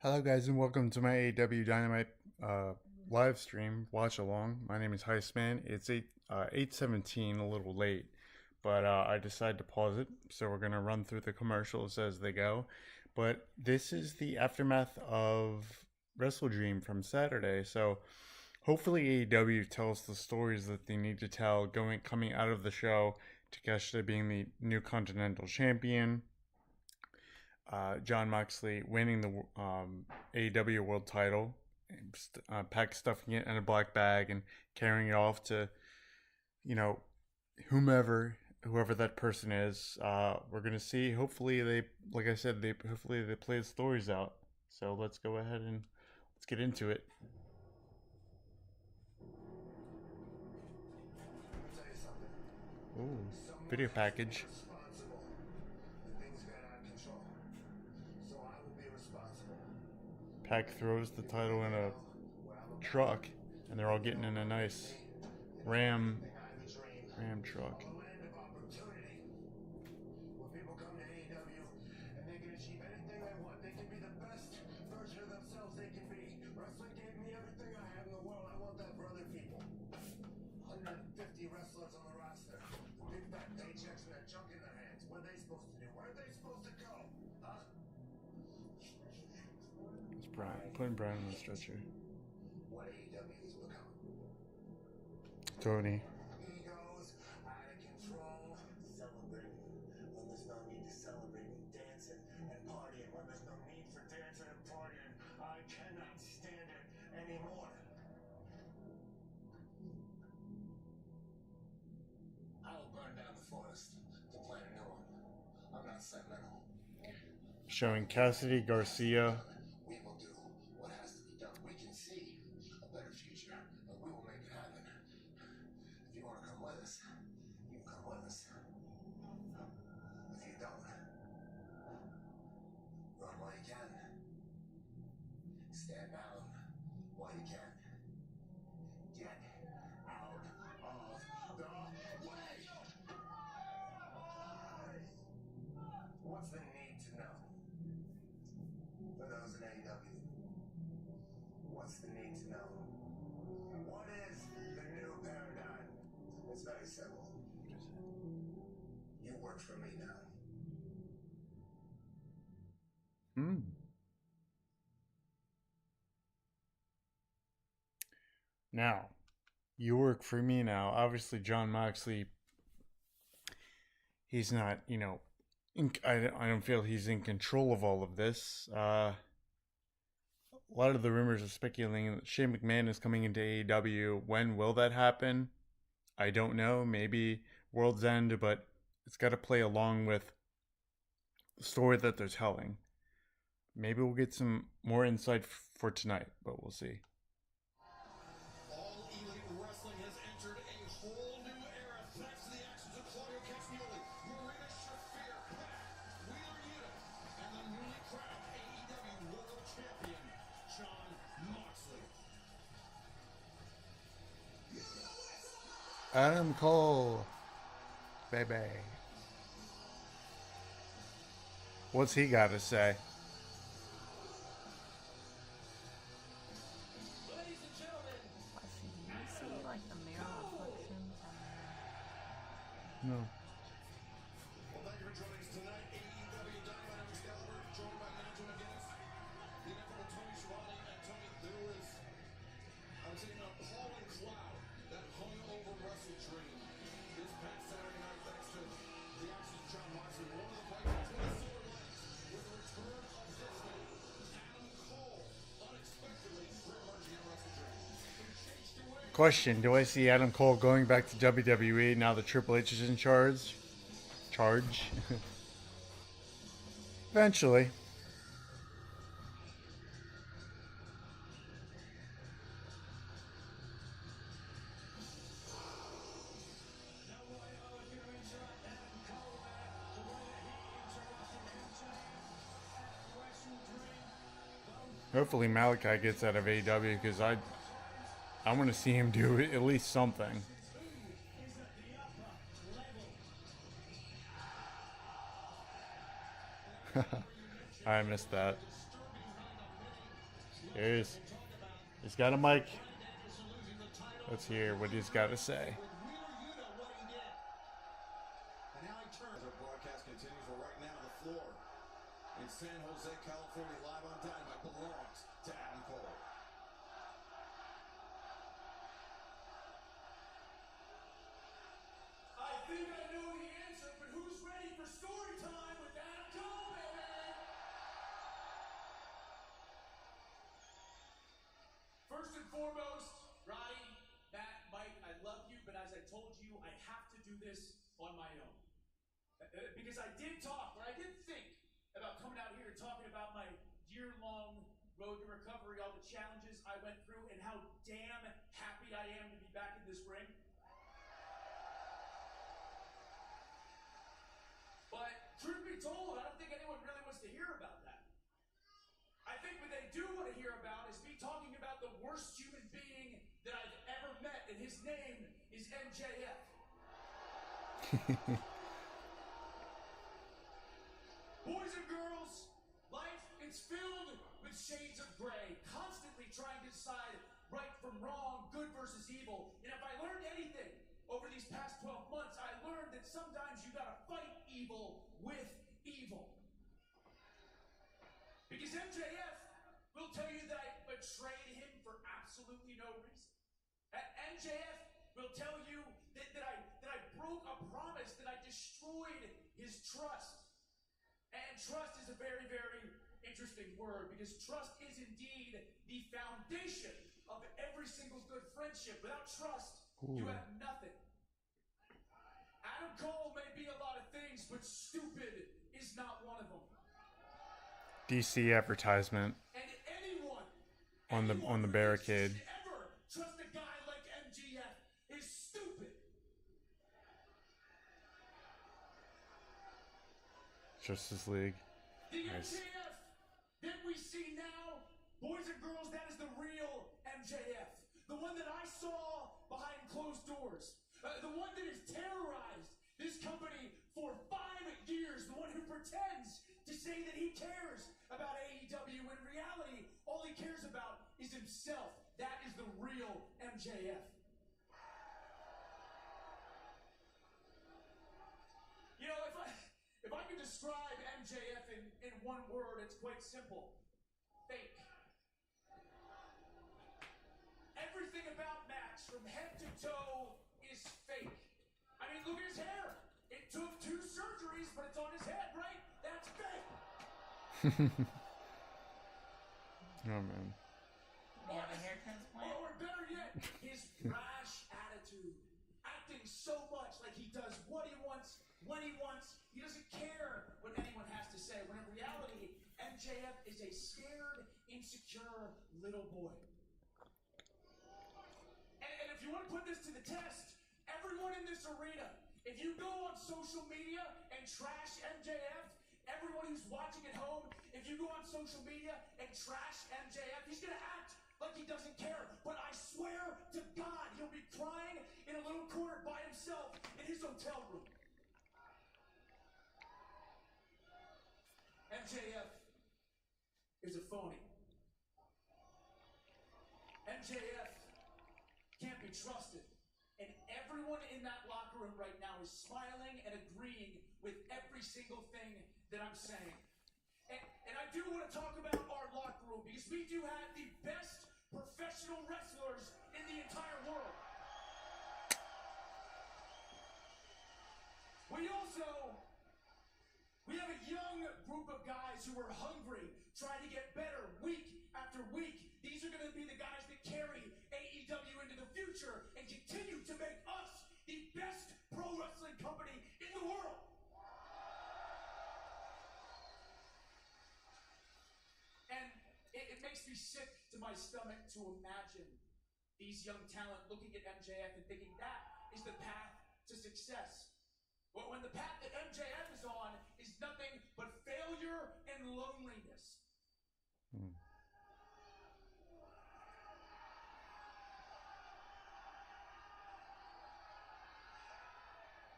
Hello, guys, and welcome to my AEW Dynamite live stream watch along. My name is Hei5man. It's 8:17, a little late, but I decided to pause it, so we're gonna run through the commercials as they go. But this is the aftermath of Wrestle Dream from Saturday, so hopefully AEW tells the stories that they need to tell coming out of the show. Takeshita being the new Continental Champion, Jon Moxley winning the AEW World Title, stuffing it in a black bag and carrying it off to, you know, whoever that person is. We're gonna see. Hopefully they, like I said, hopefully they play the stories out. So let's go ahead and let's get into it. Ooh, video package. Pac throws the title in a truck, and they're all getting in a nice Ram truck. When people come to AEW and they can achieve anything they want, they can be the best version of themselves they can be. Wrestling gave me everything I have in the world. I want that for other people. 150 wrestlers on the roster. Big fat paychecks and that junk in their hands. What are they supposed to do? Where are they supposed to go? Huh? It's Brian. Putting Brian on the stretcher. What AEW has become. Tony. Egos out of control. Celebrating when there's no need to celebrate, and dancing and partying when there's no need for dancing and partying. I cannot stand it anymore. I will burn down the forest to plant a new one. I'm not sentimental. Showing Cassidy Garcia. We will do what has to be done. We can see a better future, and we will make it happen. If you want to come with us, you can come with us. If you don't, run while you can. Stand down while you can. Get out of the way! What's the need to know? For those in AEW, what's the need to know? What is the new paradigm? It's very simple. You work for me now. Now, you work for me now. Obviously, Jon Moxley, he's not, I don't feel he's in control of all of this. A lot of the rumors are speculating that Shane McMahon is coming into AEW. When will that happen? I don't know. Maybe World's End, but it's got to play along with the story that they're telling. Maybe we'll get some more insight for tonight, but we'll see. Adam Cole, baby. What's he got to say? Ladies and gentlemen. You see like the mirror reflections on No. Well, thank you for joining us tonight. AEW Dynamite, I'm Excalibur, joined by Nigel McGuinness, the inevitable Tony Schiavone, and Tony, there was, I would say, an appalling cloud that hung over Wrestle Dream this past Saturday night, thanks to the absence of Jon Moxley. One of the fights between the silver linings was the return of this man, Adam Cole, unexpectedly re-emerging at Wrestle Dream. Question: do I see Adam Cole going back to WWE now that Triple H is in charge? Eventually. Hopefully Malachi gets out of AEW because I want to see him do at least something. I missed that. There he is. He's got a mic. Let's hear what he's got to say. And now he turns. Our broadcast continues. We're right now on the floor in San Jose, California, live on Dynamite. Belongs to Adam Cole. I think I know the answer, but who's ready for story time with Adam Cole, baby? First and foremost, Roddy, Matt, Mike, I love you, but as I told you, I have to do this on my own. Because I did talk, or I did think about coming out here and talking about my year-long road to recovery, all the challenges I went through, and how damn happy I am to be back in this ring. But truth be told, I don't think anyone really wants to hear about that. I think what they do want to hear about is me talking about the worst human being that I've ever met, and his name is MJF. Boys and girls, life is filled with shades of gray, constantly trying to decide right from wrong, good versus evil. And if I learned anything over these past 12 months, I learned that sometimes you gotta fight evil with evil. Because MJF will tell you that I betrayed him for absolutely no reason. MJF will tell you that I broke a promise, that I destroyed his trust. And trust is a very, very interesting word, because trust is indeed the foundation of every single good friendship. Without trust, you have nothing. Adam Cole may be a lot of things, but stupid is not one of them. DC advertisement And anyone on the barricade. who ever trust a guy like MJF is stupid. Justice League. The Nice. MJF that we see now, boys and girls, that is the real MJF. The one that I saw behind closed doors. The one that has terrorized this company for 5 years. The one who pretends to say that he cares about AEW, when in reality, all he cares about is himself. That is the real MJF. You know, if I could describe MJF in one word, it's quite simple. Fake. Everything about Max, from head to toe, is fake. I mean, look at his hair. It took 2 surgeries, but it's on his head, right? That's fake. Oh man. You have a hair transplant? Or better yet, his brash attitude. Acting so much like he does what he wants, when he wants. He doesn't care what anyone has to say, when in reality, MJF is a scared, insecure little boy. And if you want to put this to the test, everyone in this arena, if you go on social media and trash MJF, everyone who's watching at home, if you go on social media and trash MJF, he's gonna act like he doesn't care. But I swear to God, he'll be crying in a little corner by himself in his hotel room. MJF is a phony. MJF can't be trusted. And everyone in that locker room right now is smiling and agreeing with every single thing that I'm saying. And I do want to talk about our locker room, because we do have the best professional wrestlers in the entire world. We have a young group of guys who are hungry, trying to get better week after week. These are going to be the guys that carry AEW into the future and continue to make us the best pro wrestling company in the world. And it makes me sick to my stomach to imagine these young talent looking at MJF and thinking that is the path to success. Well, when the path that MJF is on is nothing but failure and loneliness.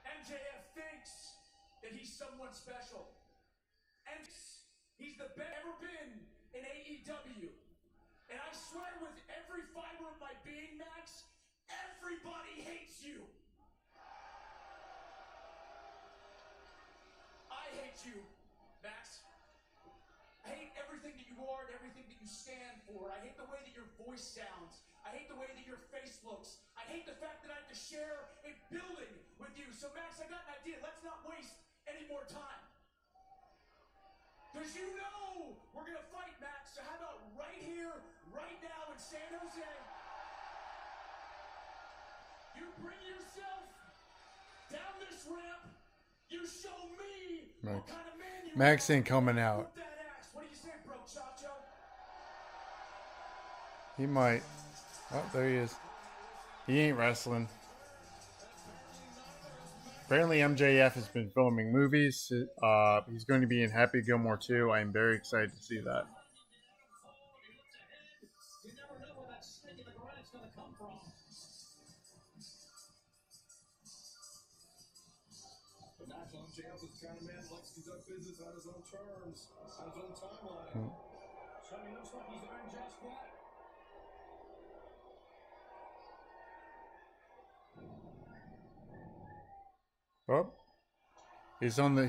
MJF thinks that he's someone special. And he's the best ever been in AEW. And Everybody hates you. I hate you, Max. I hate everything that you are and everything that you stand for. I hate the way that your voice sounds. I hate the way that your face looks. I hate the fact that I have to share a building with you. So, Max, I got an idea. Let's not waste any more time. Because you know we're going to fight, Max. So how about right here, right now in San Jose? You bring yourself down this ramp. You show me what kind of man you Max are. ain't coming out. Whoop that ass. What do you say, bro, Chacho? He might. Oh, there he is. He ain't wrestling. Apparently MJF has been filming movies. He's going to be in Happy Gilmore 2. I am very excited to see that. You never know where that snake in the grass is going to come from. But National MJF is the kind of man who likes to conduct business on his own terms, on his own timeline. So he looks like he's earned just that. Oh, he's on the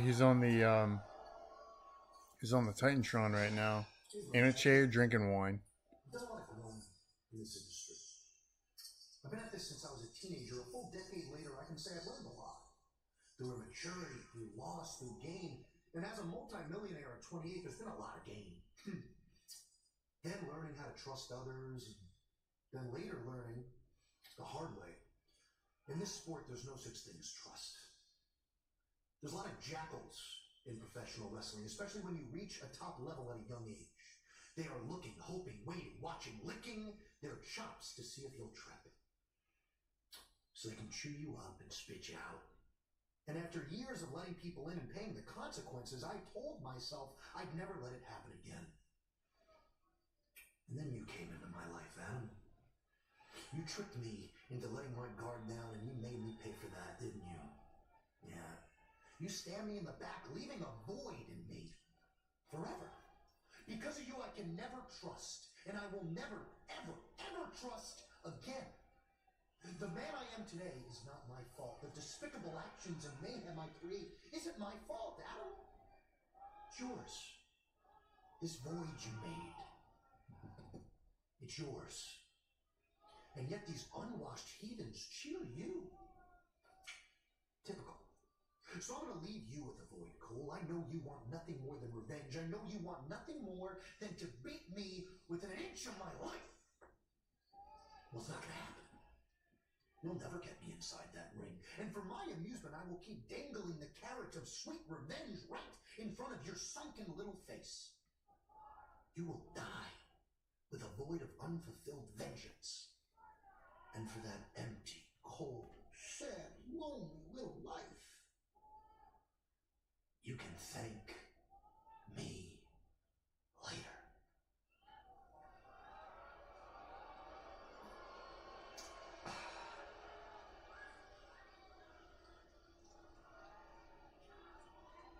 Titantron right now, in a chair drinking wine. I've done a life alone in this industry. I've been at this since I was a teenager. A full decade later, I can say I've learned a lot. Through immaturity, through loss, through gain. And as a multimillionaire at 28, there's been a lot of gain. Then learning how to trust others, and then later learning the hard way. In this sport, there's no such thing as trust. There's a lot of jackals in professional wrestling, especially when you reach a top level at a young age. They are looking, hoping, waiting, watching, licking their chops to see if you'll trap it. So they can chew you up and spit you out. And after years of letting people in and paying the consequences, I told myself I'd never let it happen again. And then you came into my life, Adam. You tricked me into letting my guard down, and you made me pay for that, didn't you? Yeah. You stabbed me in the back, leaving a void in me forever. Because of you, I can never trust, and I will never, ever, ever trust again. The man I am today is not my fault. The despicable actions and mayhem I create isn't my fault, Adam. It's yours. This void you made. It's yours. And yet these unwashed heathens cheer you. Typical. So I'm going to leave you with the void, Cole. I know you want nothing more than revenge. I know you want nothing more than to beat me within an inch of my life. Well, it's not going to happen. You'll never get me inside that ring. And for my amusement, I will keep dangling the carrot of sweet revenge right in front of your sunken little face. You will die with a void of unfulfilled vengeance. And for that empty, cold, sad, lonely little life, you can thank me later.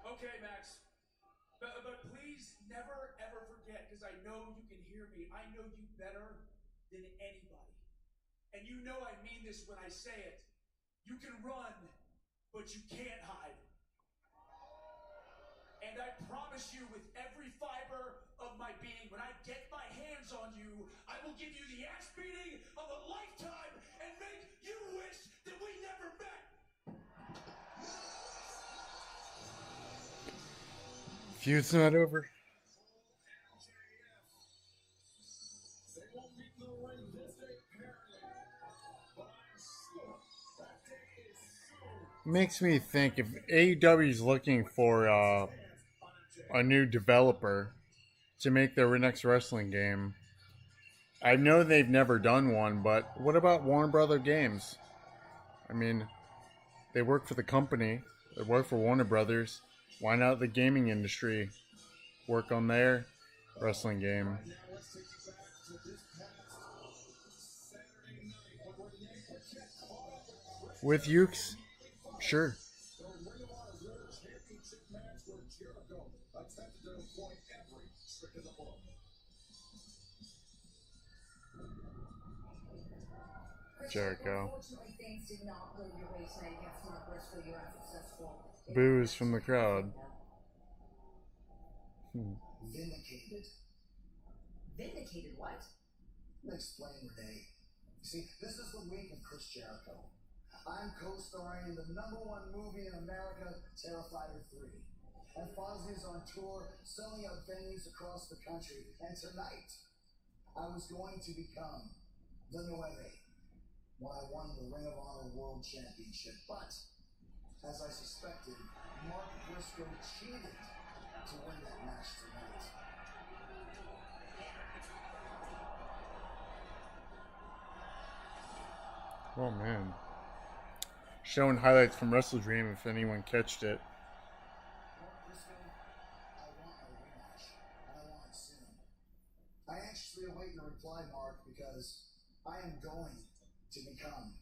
Okay, Max. But please never, ever forget, because I know you can hear me. I know you better than anybody. And you know I mean this when I say it. You can run, but you can't hide. And I promise you with every fiber of my being, when I get my hands on you, I will give you the ass beating of a lifetime and make you wish that we never met. Feud's not over. They won't meet in the ring this day, apparently. But I'm sure that day is soon. Makes me think if AEW is looking for a new developer to make their next wrestling game. I know they've never done one, but what about Warner Brother Games? I mean, they work for the company. They work for Warner Brothers. Why not the gaming industry? Work on their wrestling game. With Ukes? Sure. Jericho. Unfortunately, things did not go your way tonight against Mark Briscoe. You were unsuccessful. Boos from the crowd. Vindicated. Vindicated what? Let me explain, Renee. You see, this is the week of Chris Jericho. I'm co-starring in the #1 movie in America, Terrifier 3. And Fozzie's on tour, selling out venues across the country. And tonight, I was going to become the Nueve when I won the Ring of Honor World Championship. But, as I suspected, Mark Briscoe cheated to win that match tonight. Oh man. Showing highlights from WrestleDream if anyone catched it. Mark Briscoe, I want a rematch, and I want it soon. I anxiously await your reply, Mark, because I am going to become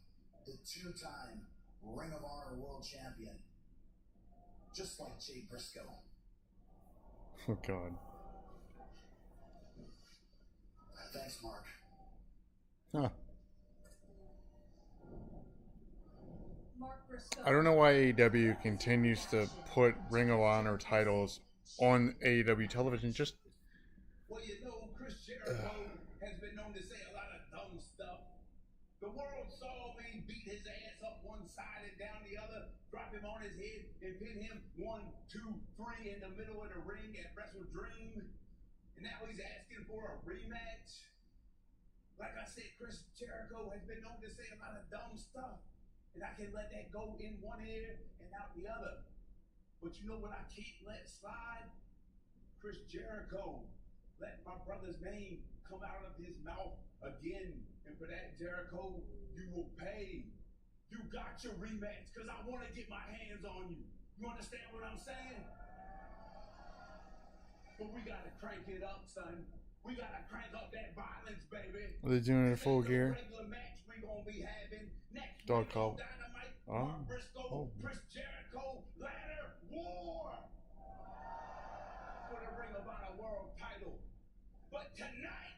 the 2-time Ring of Honor World Champion, just like Jay Briscoe. Oh god. Thanks, Mark. Huh. Mark Briscoe. I don't know why AEW continues to put Ring of Honor titles on AEW television. Just Well, you know, Chris Jericho has been known to say a lot of dumb stuff. The world saw me beat his ass up one side and down the other, drop him on his head, and pin him 1, 2, 3 in the middle of the ring at WrestleDream. And now he's asking for a rematch. Like I said, Chris Jericho has been known to say a lot of dumb stuff. And I can let that go in one ear and out the other. But you know what I can't let slide? Chris Jericho let my brother's name come out of his mouth again. And for that, Jericho, you will pay. You got your rematch because I want to get my hands on you. You understand what I'm saying? But we got to crank it up, son. We got to crank up that violence, baby. are they doing it in full This ain't no gear? regular match we gonna be having next Dog week call. on Dynamite. Oh. Mark Briscoe, Oh. Chris Jericho, ladder war for the Ring of Honor World title. But tonight,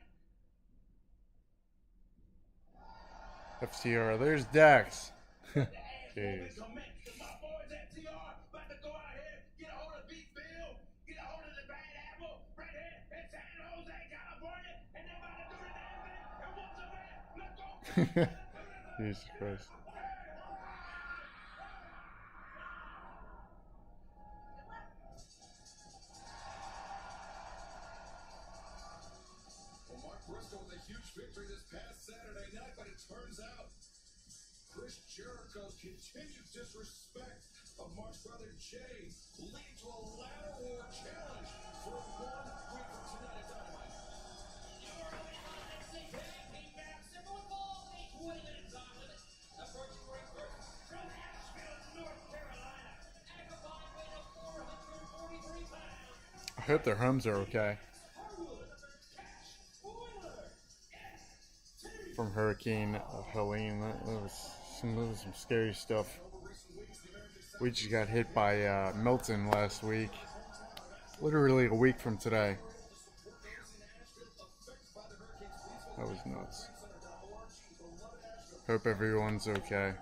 FTR. There's Dax. the ass Jeez. whooping commenced. And my boys FTR about to go out here, get a hold of Big Bill, get a hold of the Bad Apple, right here in San Jose, California, and they're about to do the damn thing. And what's the man? Let's go. Jesus Christ. Well, Mark Briscoe with a huge victory this past Saturday night, but it turns out Chris Jericho's continued disrespect of Mark's brother Jay lead to a ladder war challenge for 1 week from tonight at Dynamite. I hope their homes are okay. From Hurricane Helene, that was some scary stuff. We just got hit by Milton last week. Literally a week from today. That was nuts. Hope everyone's okay.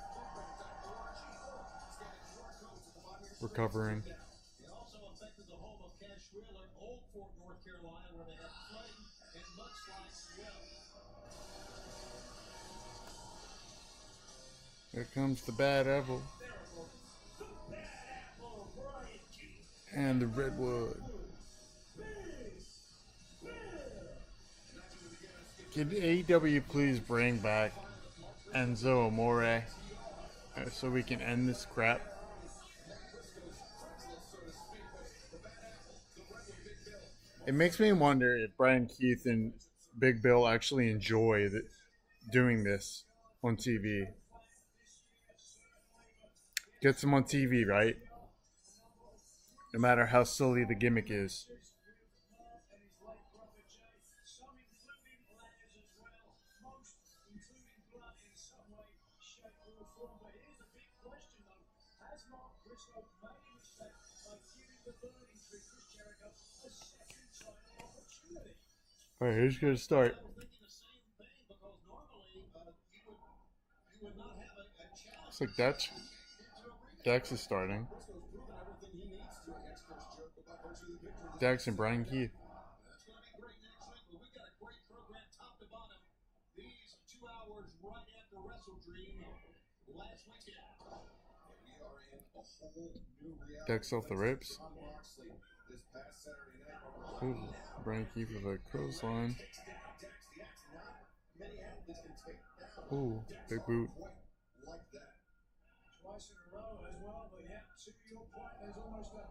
Recovering. It also affected the home of Cash Wheeler, Old Fort, North Carolina, where they had flooding and mudslides as well. Here comes the Bad Apple. And the Redwood. Can AEW please bring back Enzo Amore so we can end this crap? It makes me wonder if Brian Keith and Big Bill actually enjoy doing this on TV. Gets them on TV, right? No matter how silly the gimmick is. Alright, who's going to start? Looks like Dax is starting. Dax and Brian Keith. That's going to be great next week, but we've got a great program top to bottom. These 2 hours right after WrestleDream last weekend. And we are in a whole new reality. Dax off the ropes. Jon Moxley this past Saturday night. Ooh, Brian Keith with a clothesline. Takes down Dax. The X, not many athletes can take down Ooh, Dax big boot. quite like that. Twice in a row as well, but yeah, to your point, there's almost a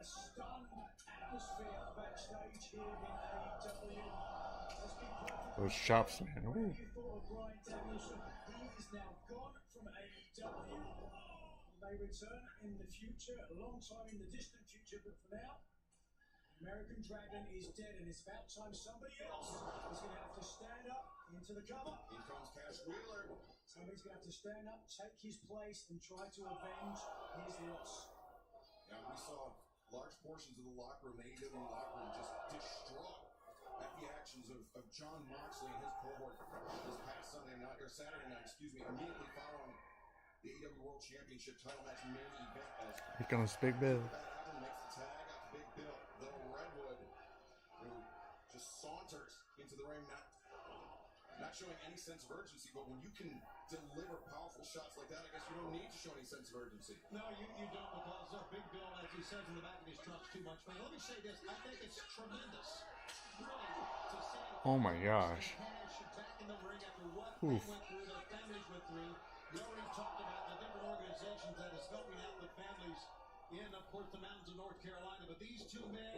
stunned atmosphere backstage here in AEW. Let's be perfect. Those chops, man. Ooh. You thought of Bryan Danielson, he is now gone from AEW. He may return in the future, a long time in the distant future, but for now, American Dragon is dead, and it's about time somebody else is going to have to stand up into the cover. In comes Cash Wheeler. Somebody's going to have to stand up, take his place, and try to avenge his loss. Yeah, we saw large portions of the locker room, the AEW locker room, just distraught at the actions of Jon Moxley and his cohort this past Saturday night, immediately following the AEW World Championship title match main event as Here comes Big Bill. Bad Apple makes the tag out to Big Bill, the Redwood, who just saunters into the ring, not showing any sense of urgency, but when you can deliver powerful shots like that, I guess you don't need to show any sense of urgency. No, you don't, because Big Bill, as he says in the back of his truck's too much fun. Let me say this, I think it's tremendous, really, to see Oh my gosh. Cash back in the ring after what Oof. they went through, their families went through. We already talked about the different organizations that is helping out the families in, of course, the mountains of North Carolina, but these two men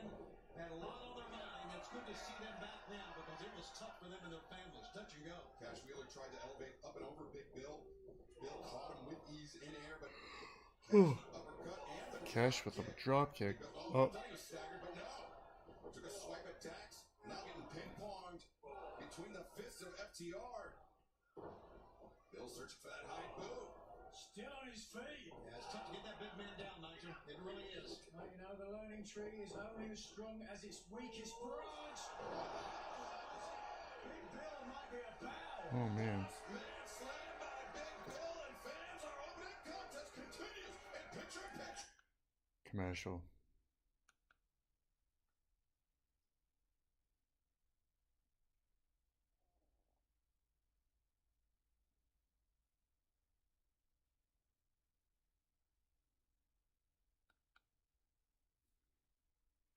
had a lot on their mind. It's good to see them back now because it was tough for them and their families. Touch and go. Cash Wheeler tried to elevate up and over Big Bill. Bill caught him with ease in air, but Ooh. uppercut and the Cash with a drop kick. Oh, Oh, he was staggered, but no. Took a swipe at Dax. Now getting ping-ponged between the fists of FTR. Bill searching for that high boot. Still on his feet. Yeah, it's tough to get that big man down, Nigel. It really is. Well, you know, the learning tree is only as strong as its weakest branch. Big Bill might be a bow. oh man. Man slammed by Big Bill, and fans are opening. Contest continues in picture-in-picture. Commercial.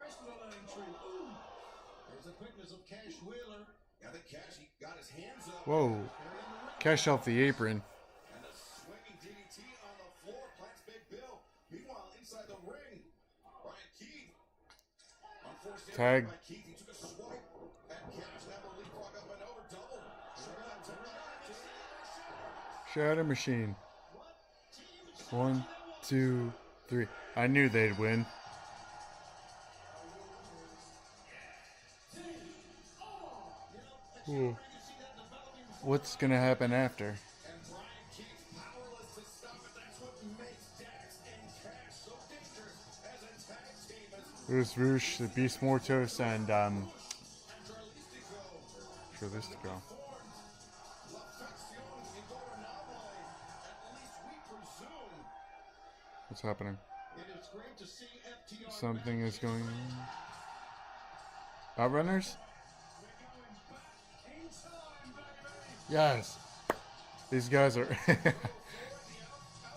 Rest of the learning tree. Ooh. There's the quickness of Cash Wheeler. I think Cash, he got his hands up. Whoa. Cash off the apron. And a swinging DDT on the floor plants Big Bill. Meanwhile, inside the ring, Brian Keith. Unforced Tag. by Keith. He took a swipe at Cash. Now the leapfrog up and over. Double. Shatter Machine. 1, 2, 3. I knew they'd win. Ooh. What's gonna happen after? And Brian Keith powerless to stop it. That's what makes Dax and Cash so dangerous as a tag team. It was Roosh, the Beast Mortos, and Tralistico. What's happening? It is great to see FTR. Something is going on. Outrunners? Yes. These guys are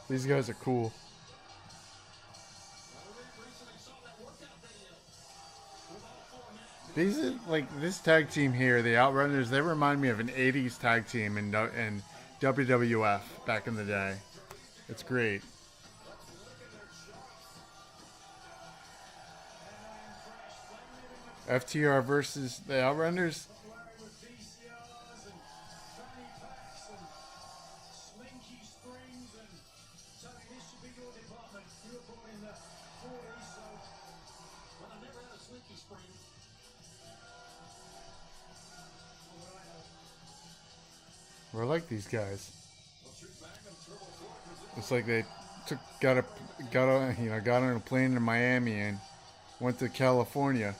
these guys are cool. These are, like, this tag team here, the Outrunners, they remind me of an 80s tag team in WWF back in the day. It's great. FTR versus the Outrunners. We're like these guys. It's like they got on a plane in Miami and went to California.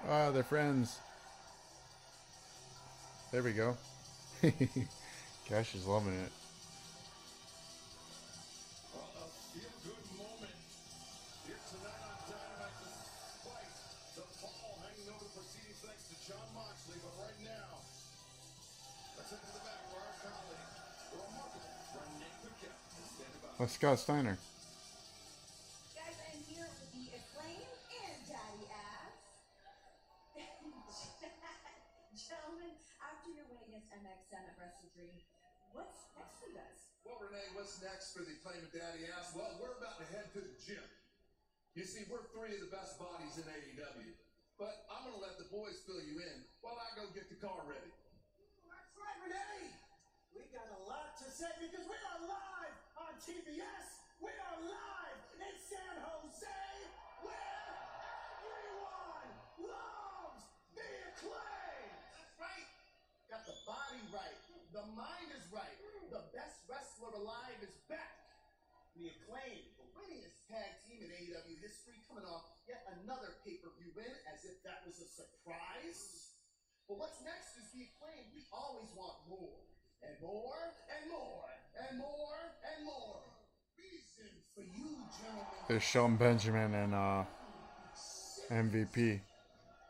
Ah, they're friends. There we go. Cash is loving it. A feel-good moment here tonight on Dynamite, despite the fall hanging over the proceedings thanks to Jon Moxley. But right now, let's head to the back for our colleague, the remarkable Renee Paquette, is standing by. Oh, Scott Steiner. Guys, I'm here with the Acclaim and Daddy Ass. Gentlemen, after your win against MXM at wrestledream, what's next for you guys? Well, Renee, what's next for the Claim of Daddy Ass? Well, we're about to head to the gym. You see, we're three of the best bodies in AEW. But I'm going to let the boys fill you in while I go get the car ready. That's right, Renee. We got a lot to say because we are live on TBS. We are live in San Jose, where everyone loves the Acclaim. That's right. Got the body right. The mind is right. The best wrestler alive is back. The Acclaim, the winningest tag team in AEW history, coming off yet another pay-per-view win as if that was a surprise. But what's next is the Acclaim. We always want more. And more, and more, and more, and more. Reason for you, gentlemen. There's Shelton Benjamin and MVP.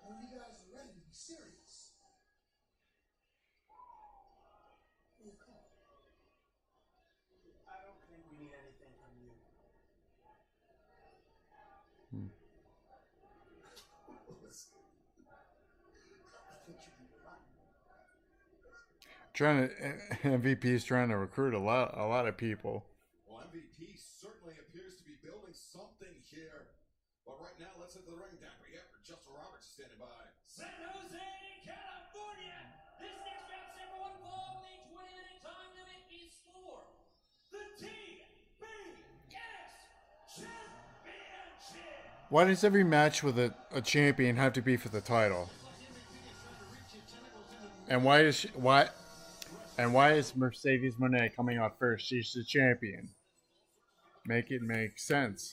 When you guys are ready to be serious. I don't think we need anything from you. Trying to MVP is trying to recruit a lot of people. Well, MVP certainly appears to be building something here. But right now, let's hit the ring down. We have Justin Roberts standing by. San Jose, California. This next match, everyone, for the 20-minute time limit is for the TBS Championship. Why does every match with a champion have to be for the title? And why is Mercedes Mone coming out first? She's the champion. Make it make sense.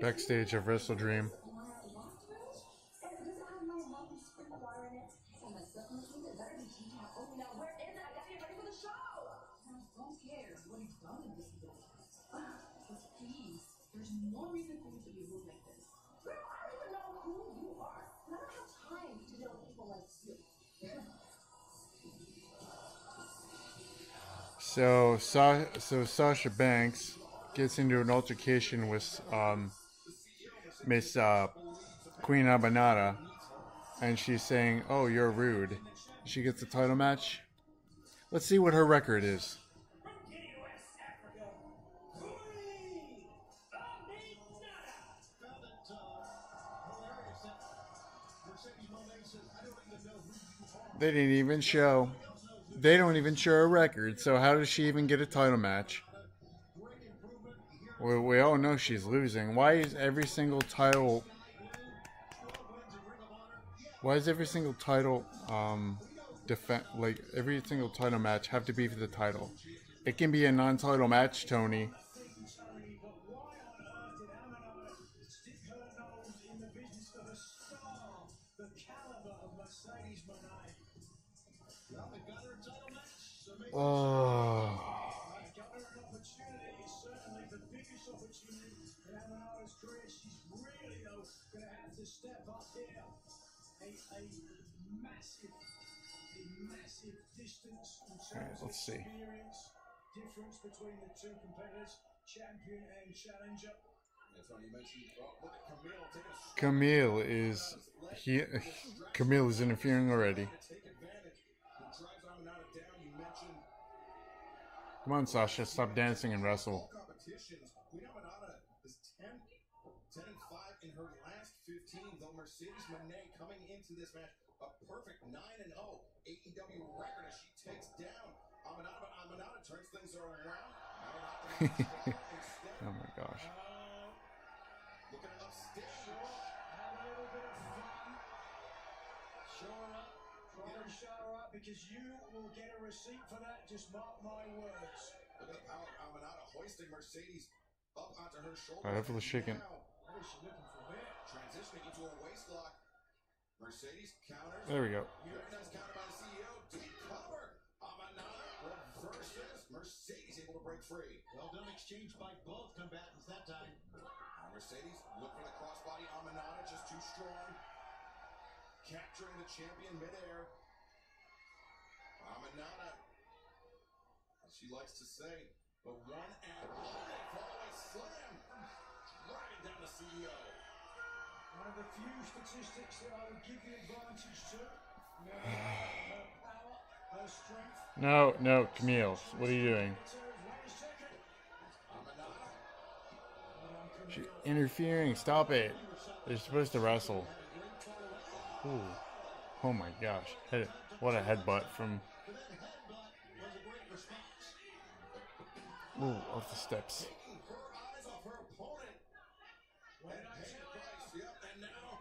Backstage of wrestledream. There's no reason for you to be rude like this. Girl, I don't even know who you are. And I don't have time to deal with people like you. So Sasha Banks gets into an altercation with Miss Queen Aminata, and she's saying, "Oh, you're rude." She gets a title match. Let's see what her record is. They didn't even show. They don't even show a record. So how does she even get a title match? We all know she's losing. Why is every single title? Why is every single title every single title match have to be for the title? It can be a non-title match, Tony. Oh. Let's see. Difference between the two competitors, champion and challenger. Camille is interfering already. Come on, Sasha, stop dancing and wrestle. We know Aminata is 10-5 in her last 15, though Mercedes Moné coming into this match a perfect 9-0 AEW record as she takes down Aminata, but Aminata turns things around. Oh my gosh. Looking upstage. Have a little bit of fun. Show her up. Try and show her up because you will get a receipt for that. Just mark my words. Look at the power of Aminata hoisting Mercedes up onto her shoulder. I have the shaking. What is she looking for there? Transitioning into a waist lock. Mercedes counters. There we go. Very nice counter by the CEO. Deep cover. Aminata reverses. Mercedes able to break free. Well done exchange by both combatants that time. Mercedes look for the crossbody. Aminata just too strong. Capturing the champion midair. Aminata, as she likes to say, the one and only fallaway slam. Driving down the CEO. One of the few statistics that I would give the advantage to. Her power, her strength. No, Camille. What are you doing? She's interfering. Stop it. They're supposed to wrestle. Ooh. Oh my gosh. What a headbutt from... Ooh, off the steps. Her eyes off her opponent. And pay the price. Yep, and now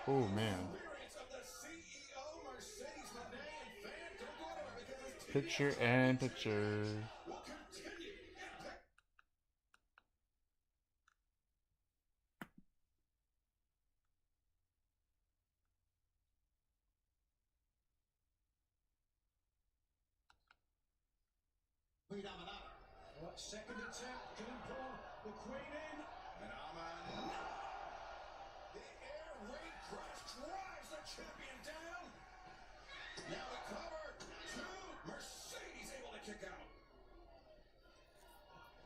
Oh man. experience of the CEO, Mercedes Mone, and fan. Don't go anywhere because this Picture and picture. will continue. Impact. Queen Aminata. What, second attempt? Can pull the queen in? And Aminata. The air raid crash drives the champion down. Now the cover. Two. Mercedes able to kick out.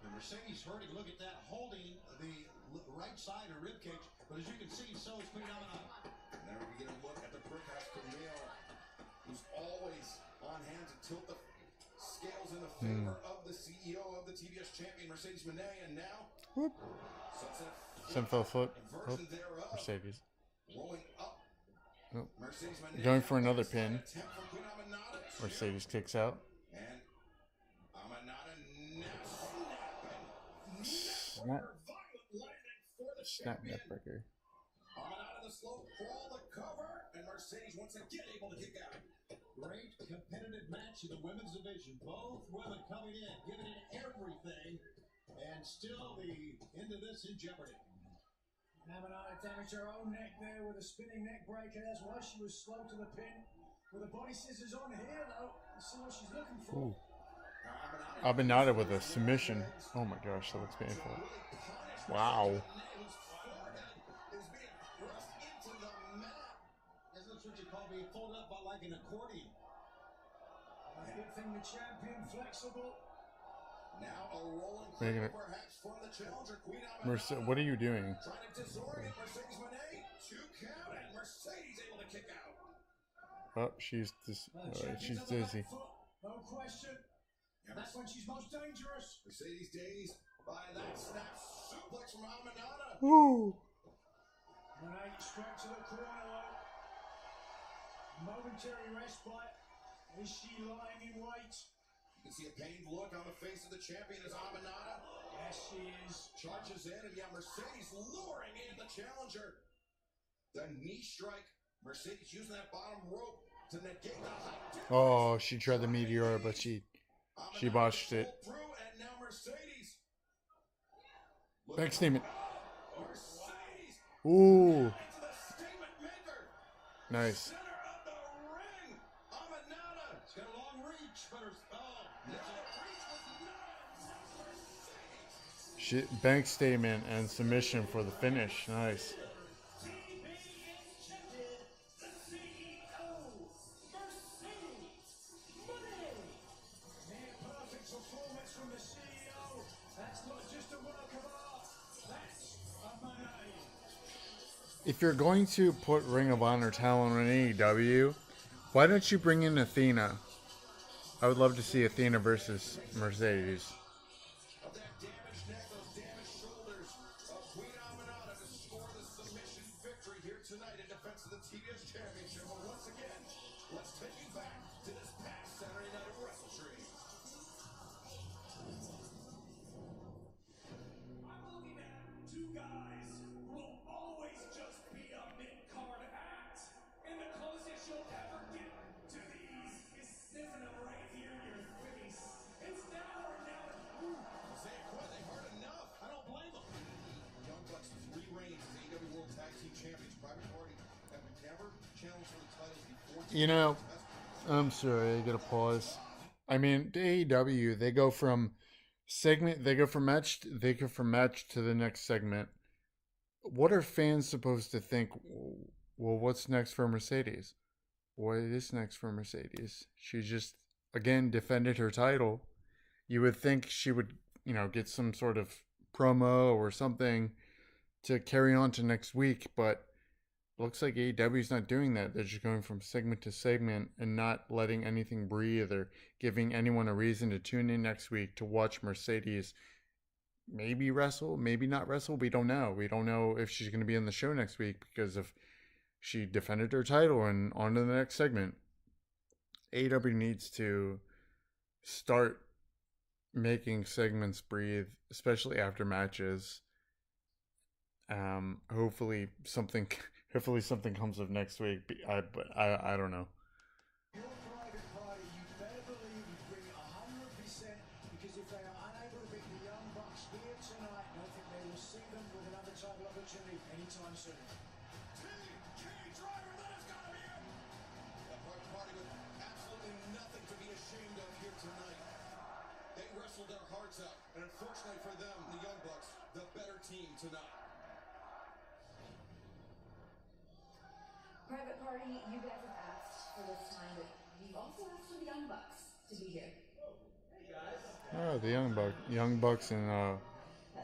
The Mercedes hurting. Look at that, holding the right side of rib cage. But as you can see, so is Queen Aminata. And there we get a look at the brickhouse Camille, who's always on hand to tilt the scales in the favor of the CEO of the TBS champion, Mercedes Mone, and now Whoop. Sunset Sunfell flip. Oh, version thereof. Mercedes. Rolling up. Oh. Mercedes Mone Going for another pin. attempt from Queen Aminata. Mercedes kicks out. And Aminata now snapping. Snap. Violent landing for the Snap champion. neckbreaker. Aminata the slow crawl, the cover, and Mercedes once again able to kick out. Great competitive match in the women's division. Both women coming in, giving it everything, and still the end of this in jeopardy. Aminata damaged her own neck there with a spinning neck breaker. That's why she was slow to the pin. With the body scissors on here, though, let's see what she's looking for. Ooh. Aminata with a submission. Oh my gosh, that looks painful. Wow. This looks what you call being pulled up by like an accordion. A good thing the champion flexible. Now a rolling Making kick it- perhaps from the challenger, Queen Aminata. What are you doing? Trying to disorient Mercedes Mone. 2 count, and Mercedes able to kick out. Oh, she's she's dizzy. No question. That's when she's most dangerous. Mercedes dazed by that snap suplex from Aminata. Woo! Monet straight to the corner though. Momentary respite. Is she lying in wait? You can see a pained look on the face of the champion as Aminata Yes, she is. charges in, and yeah, Mercedes luring in the challenger. The knee strike. Mercedes using that bottom rope to negate the height. Oh, she tried the meteor, but she Aminata botched it. pulled through, and now Mercedes. Back statement. Mercedes Ooh, into the statement maker. nice. Center of the ring. Aminata. It's got a long reach, but her, Now the reach was not Mercedes. She bank statement and submission for the finish. Nice. TBS champion, the CEO, Mercedes Mone. Near perfect performance from the CEO. That's not just a work of art. That's a Monet. If you're going to put Ring of Honor talent on AEW, why don't you bring in Athena? I would love to see Athena versus Mercedes. Of that damaged neck, those damaged shoulders of Queen Aminata to score the submission victory here tonight. and defense of the TBS Championship. But once again, let's take you back to this past Saturday night of WrestleDream. I'm looking at two guys who will always just be a mid-card act. And the closest you'll ever get to these is sniffing them right here in your face. It's now or never. Say it quit, they've heard enough. I don't blame them. Young Bucks 3 reigns as AEW World Tag Team Champions. Private Party have never challenged for the titles before. You know, I'm sorry, I gotta pause. I mean, the AEW, they go from match to the next segment. What are fans supposed to think? Well, what's next for Mercedes? What is next for Mercedes? She just, again, defended her title. You would think she would, get some sort of promo or something to carry on to next week, but looks like AEW's not doing that. They're just going from segment to segment and not letting anything breathe or giving anyone a reason to tune in next week to watch Mercedes maybe wrestle, maybe not wrestle. We don't know. We don't know if she's going to be on the show next week because of she defended her title and on to the next segment. AEW needs to start making segments breathe, especially after matches. Hopefully something comes of next week. But I don't know. Your private party, you better believe you bring 100% because if they are unable to beat the Young Bucks here tonight, I don't think they will see them with another title opportunity anytime soon. TK Driver, that has got to be it. A Private Party with absolutely nothing to be ashamed of here tonight. They wrestled their hearts out, and unfortunately for them, the Young Bucks, the better team tonight. Private Party, you guys have asked for this time, but you've also asked for the Young Bucks to be here. Oh, the Young Bucks and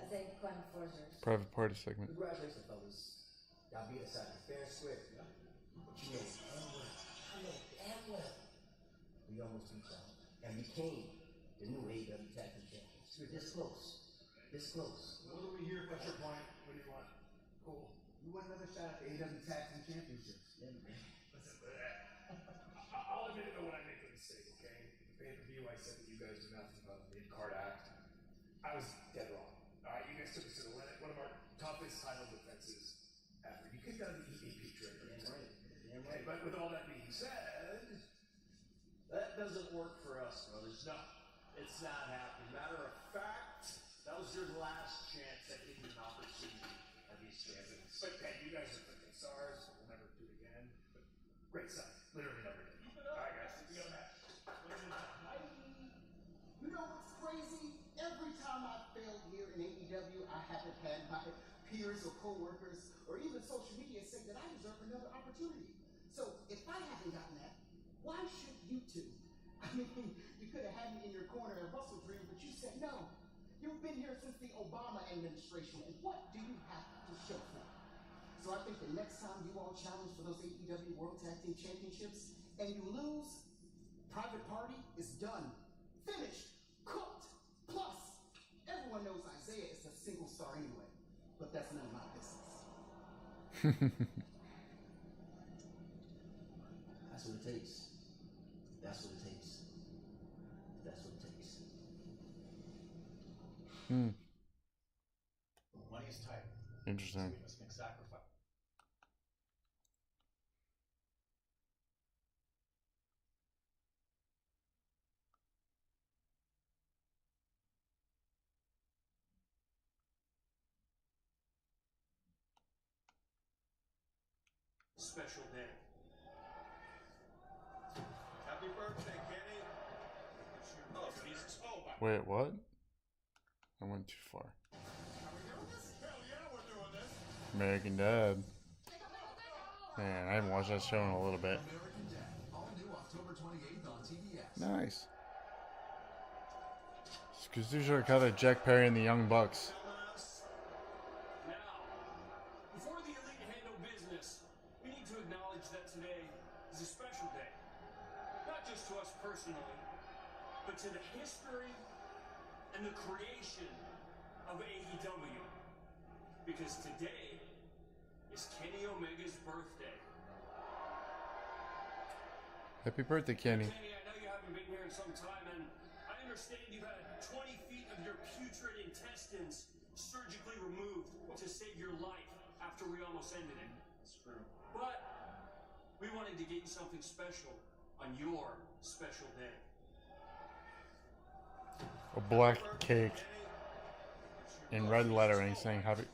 Say Quinn Forgers. Private Party segment. Congratulations, fellas. Y'all beat us out of fair and square. But you know damn well. I know damn well. We almost beat y'all. And became the new AEW Tag Team Champions. We're this close. This close. What are we here? What's your point? What do you want? Cool. You want another shot at the AEW Tag Team Championships? Yeah, man. Listen, I'll admit it when I make a mistake, okay? The pay-per-view, I said that you guys are nothing but a mid-card act. I was dead wrong. Alright, you guys took us to the limit. One of our toughest title defenses ever. You kicked out of the EVP trigger. Damn right. Damn Okay, right. but with all that being said, That doesn't work for us, brothers. No, it's not happening. Matter of fact, that was your last chance at getting an opportunity at these champions. but man, you guys are freaking stars. We'll never do it again. But great stuff. Literally never did. Alright, guys. We got a match. You know what's crazy? Every time I failed here in AEW, I haven't had my peers or co-workers or even social media say that I deserve another opportunity. So if I haven't gotten that, why should you two? I mean, you could have had me in your corner at WrestleDream, but you said no. You've been here since the Obama administration, and what do you have to show for it? So I think the next time you all challenge for those AEW World Tag Team Championships and you lose, Private Party is done, finished, cooked. Plus, everyone knows Isaiah is a single star anyway, but that's none of my business. That's what it takes. That's what it takes. That's what it takes. Money is tight. Interesting. We must make sacrifice. Special day. Happy birthday, Kenny. Oh, Jesus. Oh, my. Wait, what? I went too far. Hell yeah, we're doing this. American Dad. Man, I haven't watched that show in a little bit. American Dad, all new October 28th on TBS. Nice. Kazuchika Okada, Jack Perry, and the Young Bucks. Now, before the elite handle business, we need to acknowledge that today is a special day. Not just to us personally, but to the history and the creation of AEW. Because today is Kenny Omega's birthday. Happy birthday, Kenny. Kenny, I know you haven't been here in some time, and I understand you've had 20 feet of your putrid intestines surgically removed to save your life after we almost ended it. That's true. But we wanted to get you something special on your special day. A black cake in red lettering saying happy,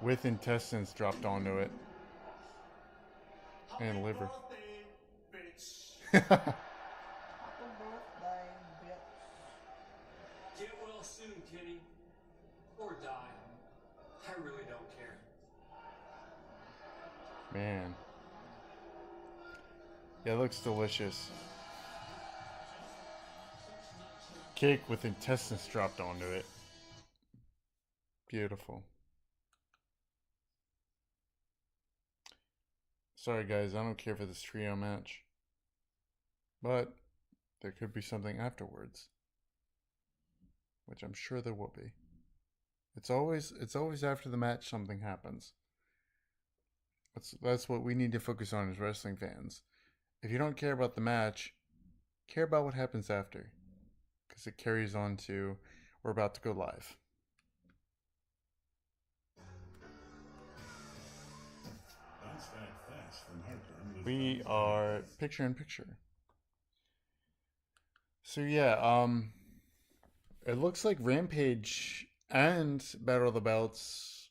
with intestines dropped onto it. And liver. Get well soon, Kenny. Or die. I really don't care. Man. Yeah, it looks delicious. Cake with intestines dropped onto it. Beautiful. Sorry guys, I don't care for this trio match. But there could be something afterwards. Which I'm sure there will be. It's always after the match something happens. That's what we need to focus on as wrestling fans. If you don't care about the match, care about what happens after. Because it carries on to, we're about to go live. We are picture in picture. So yeah, it looks like Rampage and Battle of the Belts,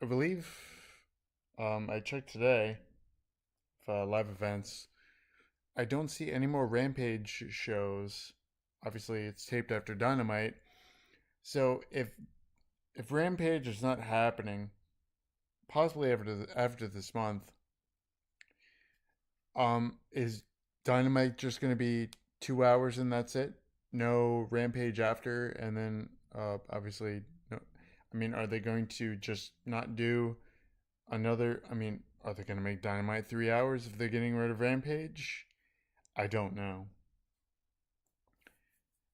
I believe, I checked today, live events. I don't see any more Rampage shows. Obviously, it's taped after Dynamite. So if Rampage is not happening, possibly after this month, is Dynamite just going to be 2 hours and that's it? No Rampage after, and then obviously no. I mean, are they going to just not do another? I mean, are they going to make Dynamite 3 hours if they're getting rid of Rampage? I don't know.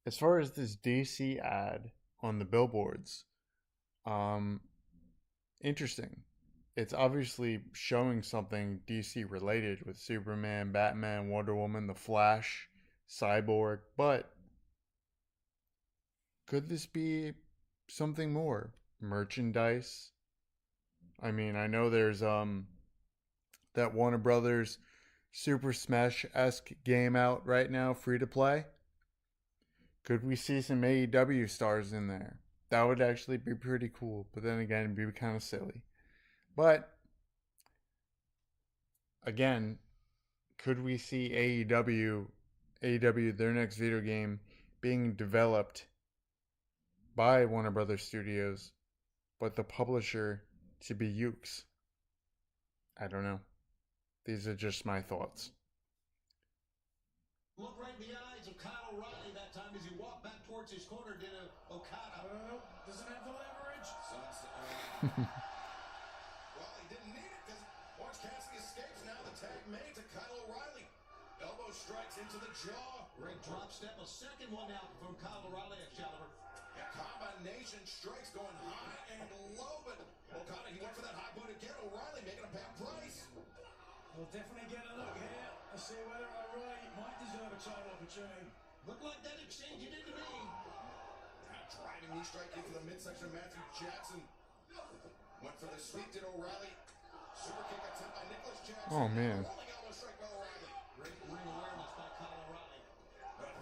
As far as this DC ad on the billboards, interesting. It's obviously showing something DC related with Superman, Batman, Wonder Woman, The Flash, Cyborg, but could this be something more? Merchandise? I mean, I know there's that Warner Brothers Super Smash-esque game out right now, free to play. Could we see some AEW stars in there? That would actually be pretty cool, but then again, it'd be kind of silly. But again, could we see AEW, their next video game, being developed by Warner Brothers Studios, but the publisher to be Ukes? I don't know. These are just my thoughts. Look right in the eyes of Kyle O'Reilly that time as he walked back towards his corner, did Okada. Doesn't have the leverage. Well, he didn't need it because Orange Cassidy escapes now. The tag made to Kyle O'Reilly. Elbow strikes into the jaw. Great drop step. A second one now from Kyle O'Reilly at Caliber. Yeah, combination strikes going high and low, but Okada, he went for that high boot again. O'Reilly making a bad price. We'll definitely get a look here to see whether O'Reilly might deserve a title opportunity. Looked like that exchange you did to me. Now driving knee strike into the midsection of Matthew Jackson. Went for the sweep, did O'Reilly. Super kick attempt by Nicholas Jackson. Oh, man. Rolling elbow strike by O'Reilly. Great ring awareness by Kyle O'Reilly.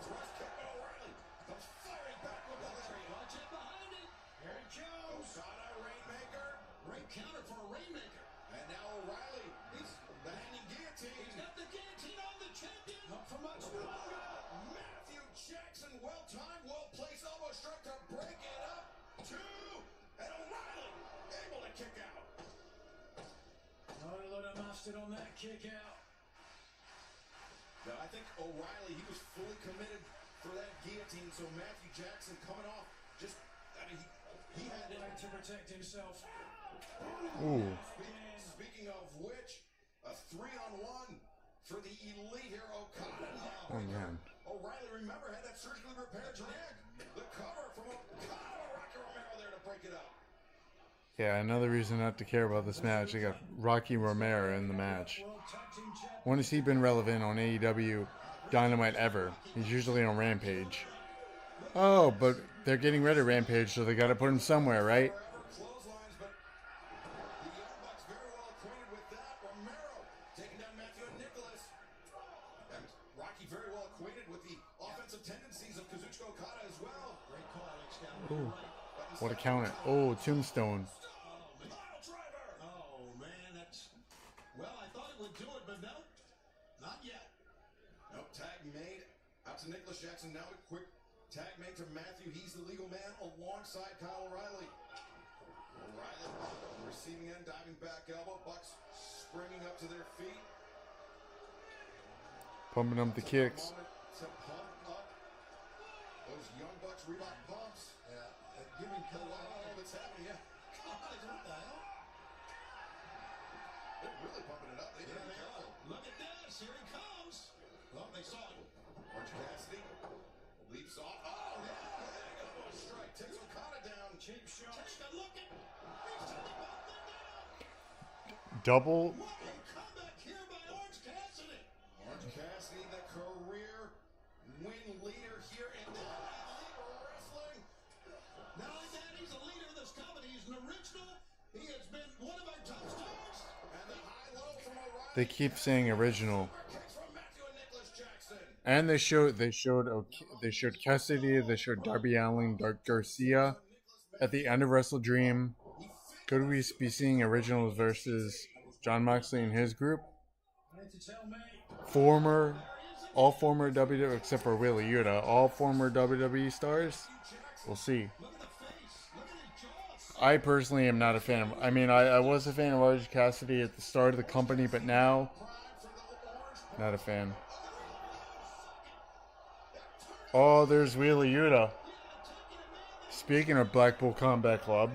Thrust kick by O'Reilly. Comes firing back with the left. Watch it behind it. Here it goes. Okada, Rainmaker. Great counter for a Rainmaker. And now O'Reilly. He's the hanging guillotine. He's got the guillotine on the champion. Not for much longer. Matthew Jackson, well timed, well placed elbow strike to break it up. Two. And O'Reilly able to kick out. Not a lot of mustard on that kick out. Now, I think O'Reilly, he was fully committed for that guillotine, so Matthew Jackson coming off, just, I mean, he had it. To protect himself. Ooh. Speaking of which, a 3-on-1 for the elite here, Okada now. Oh, man. O'Reilly, remember, had that surgically repaired leg. The cover from Okada, Rocky Romero there to break it up. Yeah, another reason not to care about this match. They got Rocky Romero in the match. When has he been relevant on AEW Dynamite ever? He's usually on Rampage. Oh, but they're getting rid of Rampage, so they got to put him somewhere, right? Clotheslines, but the Young Bucks very well acquainted with that. Romero taking down Matthew and Nicholas. And Rocky very well acquainted with the offensive tendencies of Kazuchika Okada as well. Great call, Excalibur. Ooh, what a counter. Oh, Tombstone. Oh, man, that's... Well, I thought it would do it, but no, not yet. Nope, tag made out to Nicholas Jackson. Now a quick tag made to Matthew. He's the legal man alongside Kyle O'Reilly. O'Reilly on the receiving end, diving back elbow. Bucks springing up to their feet. Pumping up the kicks. To pump up those Young Bucks Reebok pumps. Yeah, giving Kyle What's happening? Yeah. Guys, what the hell? They're really pumping it up. They Yeah, better be they careful. are. Look at this. Here he comes. Well, they saw it. Orange Cassidy leaps off. Oh, yeah. There you go. Strike. Takes Okada down. Cheap shot. Take a look at. He's taking both men down. Double. What a comeback here by Orange Cassidy. Orange Cassidy, the career win leader here in the wrestling. Not only that, he's a leader of this company. He's an original. He has been one of our top stars. And the high-low from O'Reilly. They keep saying original. Kicks from Matthew and Nicholas Jackson. And they showed Cassidy, they showed Darby Allin, Dark Garcia at the end of Wrestle Dream. Could we be seeing originals versus Jon Moxley and his group? All former WWE, except for Wheeler Yuta, all former WWE stars? We'll see. I personally am not a fan of, I was a fan of Orange Cassidy at the start of the company, but now, not a fan. Oh, there's Wheeler Yuta. Speaking of Blackpool Combat Club,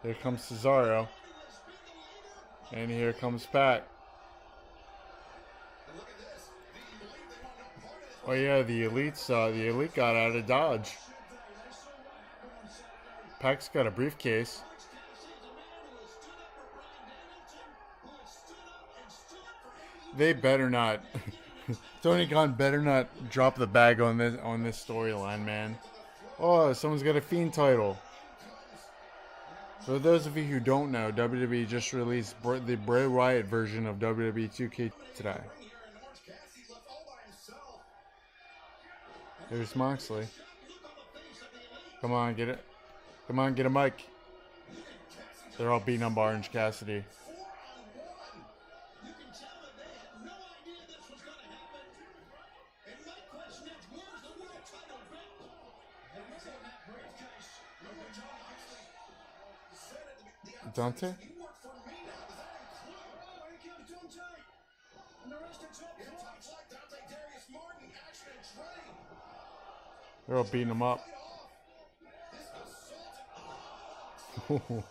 here comes Cesaro. And here comes Pat. Oh yeah, the Elite got out of Dodge. Pac's got a briefcase. They better not. Tony Khan better not drop the bag on this storyline, man. Oh, someone's got a Fiend title. For those of you who don't know, WWE just released the Bray Wyatt version of WWE 2K today. There's Moxley. Come on, get it. Come on, get a mic. They're all beating up Orange Cassidy. Dante? They're all beating him up. Come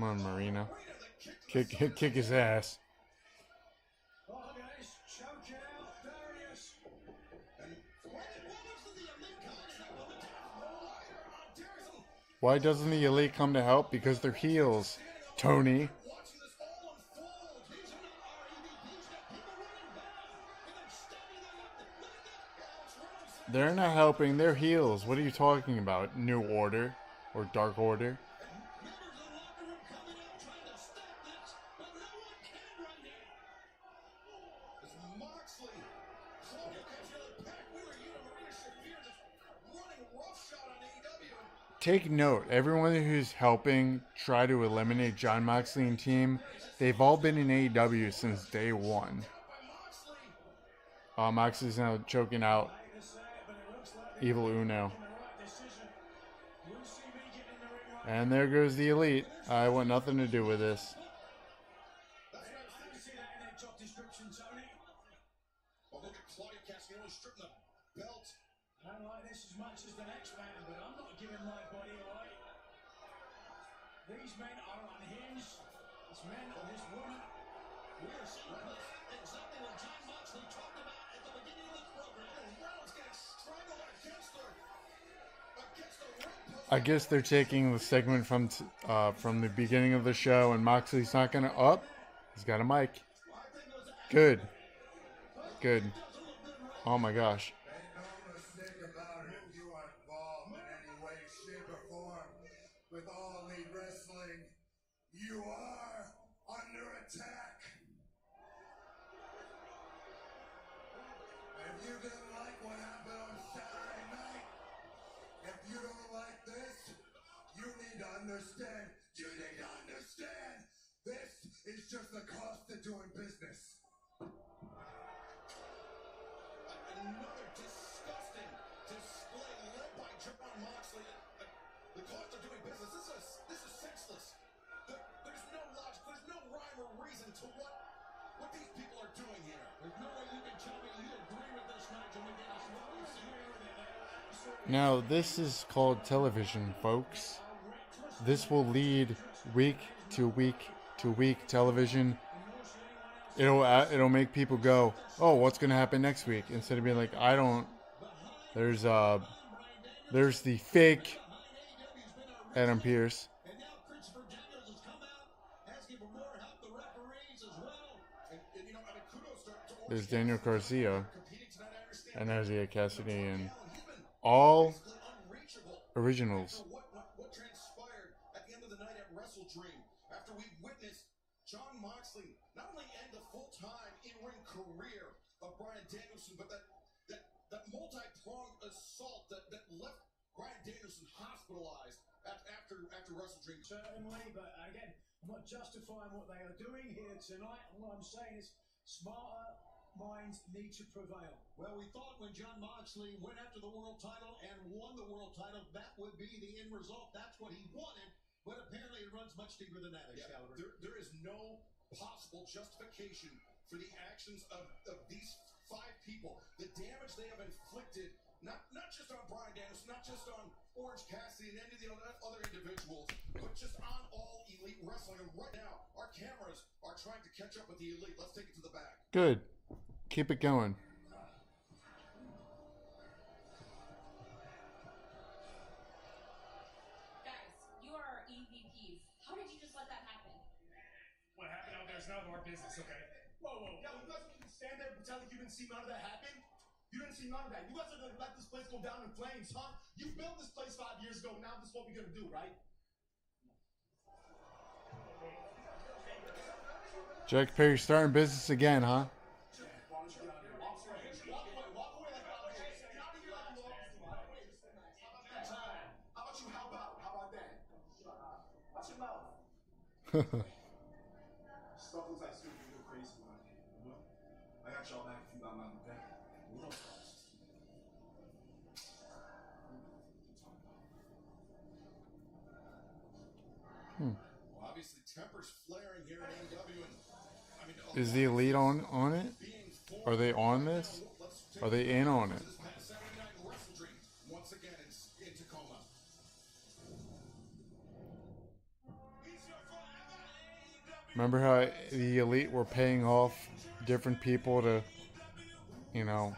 on, Marina. Kick his ass. Why doesn't the Elite come to help? Because they're heels, Tony. They're not helping, they're heels. What are you talking about? New Order or Dark Order? Take note, everyone who's helping try to eliminate Jon Moxley and team, they've all been in AEW since day one. Moxley's now choking out Evil Uno. And there goes the Elite. I want nothing to do with this. I don't like this as much as the next man, but I'm not giving my body away. These men are unhinged. This man or this woman We are seeing exactly what Jon Moxley talked about at the beginning of this program. And Reynolds getting strangled against the ring post. I guess they're taking the segment from the beginning of the show, and Moxley's not gonna up. He's got a mic. Good. Good. Oh my gosh. Make no mistake about it, if you are involved in any way, shape, or form with All Elite Wrestling, you are under attack. If you didn't like what happened on Saturday night, if you don't like this, you need to understand. You need to understand. This is just the cost of doing business. Another disgusting display led by Jon Moxley. The cost of doing business. This is senseless. There's no logic. There's no rhyme or reason to what these people are doing here. There's no way you can tell me you agree with this, Nigel McGuinness. What we see. Now this is called television, folks. This will lead week to week to week television. It'll make people go, oh, what's gonna happen next week? Instead of being like, I don't. There's the fake Adam Pearce. And now Christopher Daniels has come out, asking for more help. The referees as well. And you know, I mean, kudos to There's Daniel Garcia, competing tonight. I understand. and Isaiah Cassidy, and all Unreachable. originals. What transpired at the end of the night at WrestleDream after we witnessed Jon Moxley not only end the full-time in-ring career of Bryan Danielson, but that multi-pronged assault that left Bryan Danielson hospitalized after WrestleDream. Certainly, but again, I'm not justifying what they are doing here tonight. All I'm saying is smarter minds need to prevail. Well, we thought when Jon Moxley went after the world title and won the world title, that would be the end result. That's what he wanted, but apparently it runs much deeper than that, Excalibur. There is no possible justification for the actions of these five people. The damage they have inflicted, not just on Bryan Danielson, not just on Orange Cassidy and any of the other individuals, but just on All Elite Wrestling. And right now, our cameras are trying to catch up with the Elite. Let's take it to the back. Good. Keep it going. Guys, you are our EVPs. How did you just let that happen? What happened out there is none of our business, okay? Whoa. Yo, you guys can stand there and pretend like you didn't see none of that happen? You didn't see none of that. You guys are gonna let this place go down in flames, huh? You built this place 5 years ago. Now this is what we're gonna do, right? Jack Perry starting business again, huh? Stuff looks like super duper crazy around here. You know? I got y'all back if you got my back. What else? Well, obviously, tempers flaring here at AEW, and I mean, Is the Elite on it? Are they on this? Are they in on it? this past Saturday night in WrestleDream, once again in Tacoma. Remember how the Elite were paying off different people to, you know,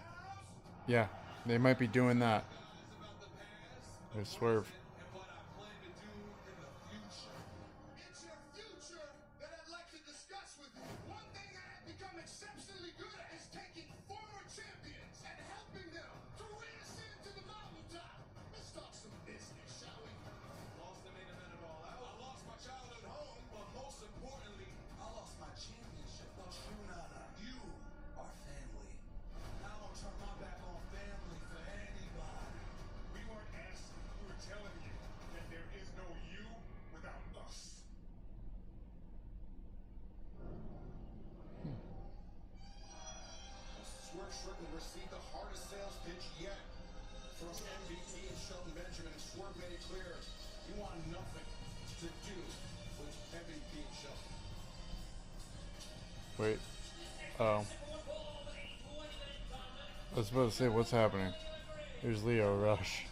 yeah, they might be doing that. They swerve. It's your future that I'd like to discuss with you. One thing I have become exceptionally good at is taking former champions and helping them to reascend to the mountaintop. Let's talk some business, shall we? Lost the main event of all. I lost my childhood home, but most importantly, I lost my championship. Don't you, Nana? You are family. I don't turn my back on family for anybody. We weren't asking, we were telling you that there is no you without us. Swerve Strickland received the hardest sales pitch yet from MVP and Shelton Benjamin. And Swerve made it clear he wanted nothing to do with MVP and Shelton. Wait. Oh. I was about to say, what's happening? Here's Leo Rush.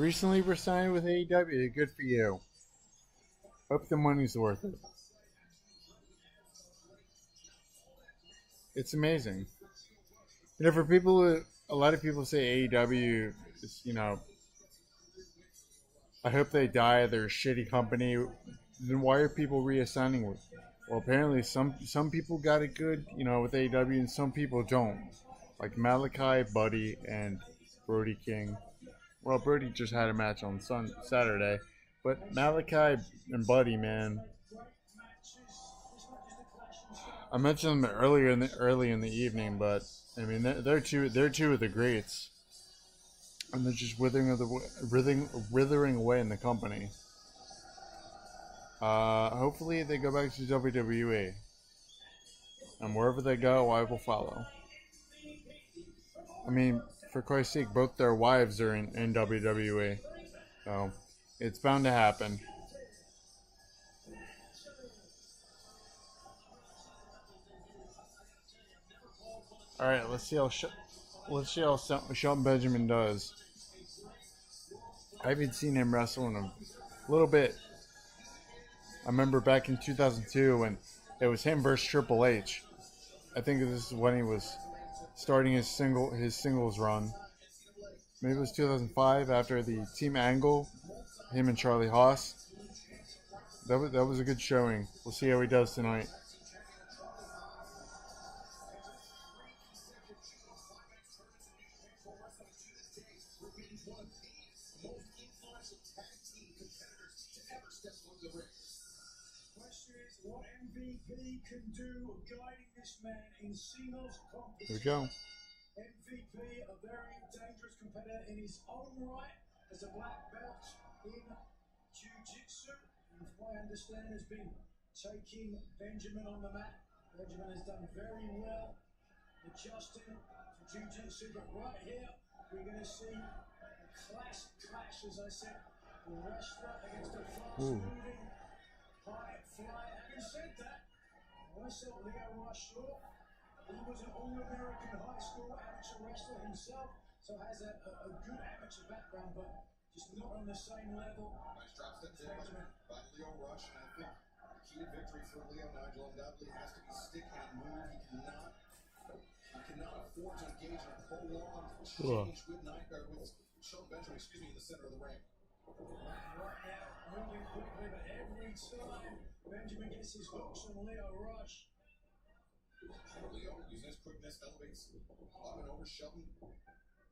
Recently were signed with AEW. Good for you. Hope the money's worth it. It's amazing. You know, for people, a lot of people say AEW is, you know, I hope they die. They're a shitty company. Then why are people reassigning with? Well, apparently some people got it good, you know, with AEW, and some people don't. Like Malachi, Buddy, and Brody King. Well, Brody just had a match on Saturday, but Malachi and Buddy, man, I mentioned them early in the evening, but I mean they're two of the greats, and they're just withering away in the company. Hopefully they go back to WWE, and wherever they go, I will follow. I mean, for Christ's sake, both their wives are in WWE, so it's bound to happen. All right, let's see how Shelton Benjamin does. I haven't seen him wrestle in a little bit. I remember back in 2002 when it was him versus Triple H. I think this is when he was starting his singles run. Maybe it was 2005 after the Team Angle, him and Charlie Haas. That was a good showing. We'll see how he does tonight. Question is, what MVP can do guiding this man in singles competition? Here we go. MVP, a very dangerous competitor in his own right, as a black belt in Jiu-Jitsu. And from what I understand, has been taking Benjamin on the mat. Benjamin has done very well adjusting to Jiu-Jitsu, but right here, we're going to see a clash, as I said, the wrestler against a fast-moving, high-flying. Having said that, myself, Leo Rush, he was an all-American high school amateur wrestler himself, so has a good amateur background, but just not on the same level. Nice drop step there by Leo Rush, and I think key to victory for Leo, Nigel, undoubtedly has to be stick and move. He cannot afford to engage in a prolonged exchange with Shelton Benjamin, in the center of the ring. Right now, moving quickly, but every time Benjamin gets his hooks on Leo Rush. Leo, using his quickness, elevates up and over Shelton.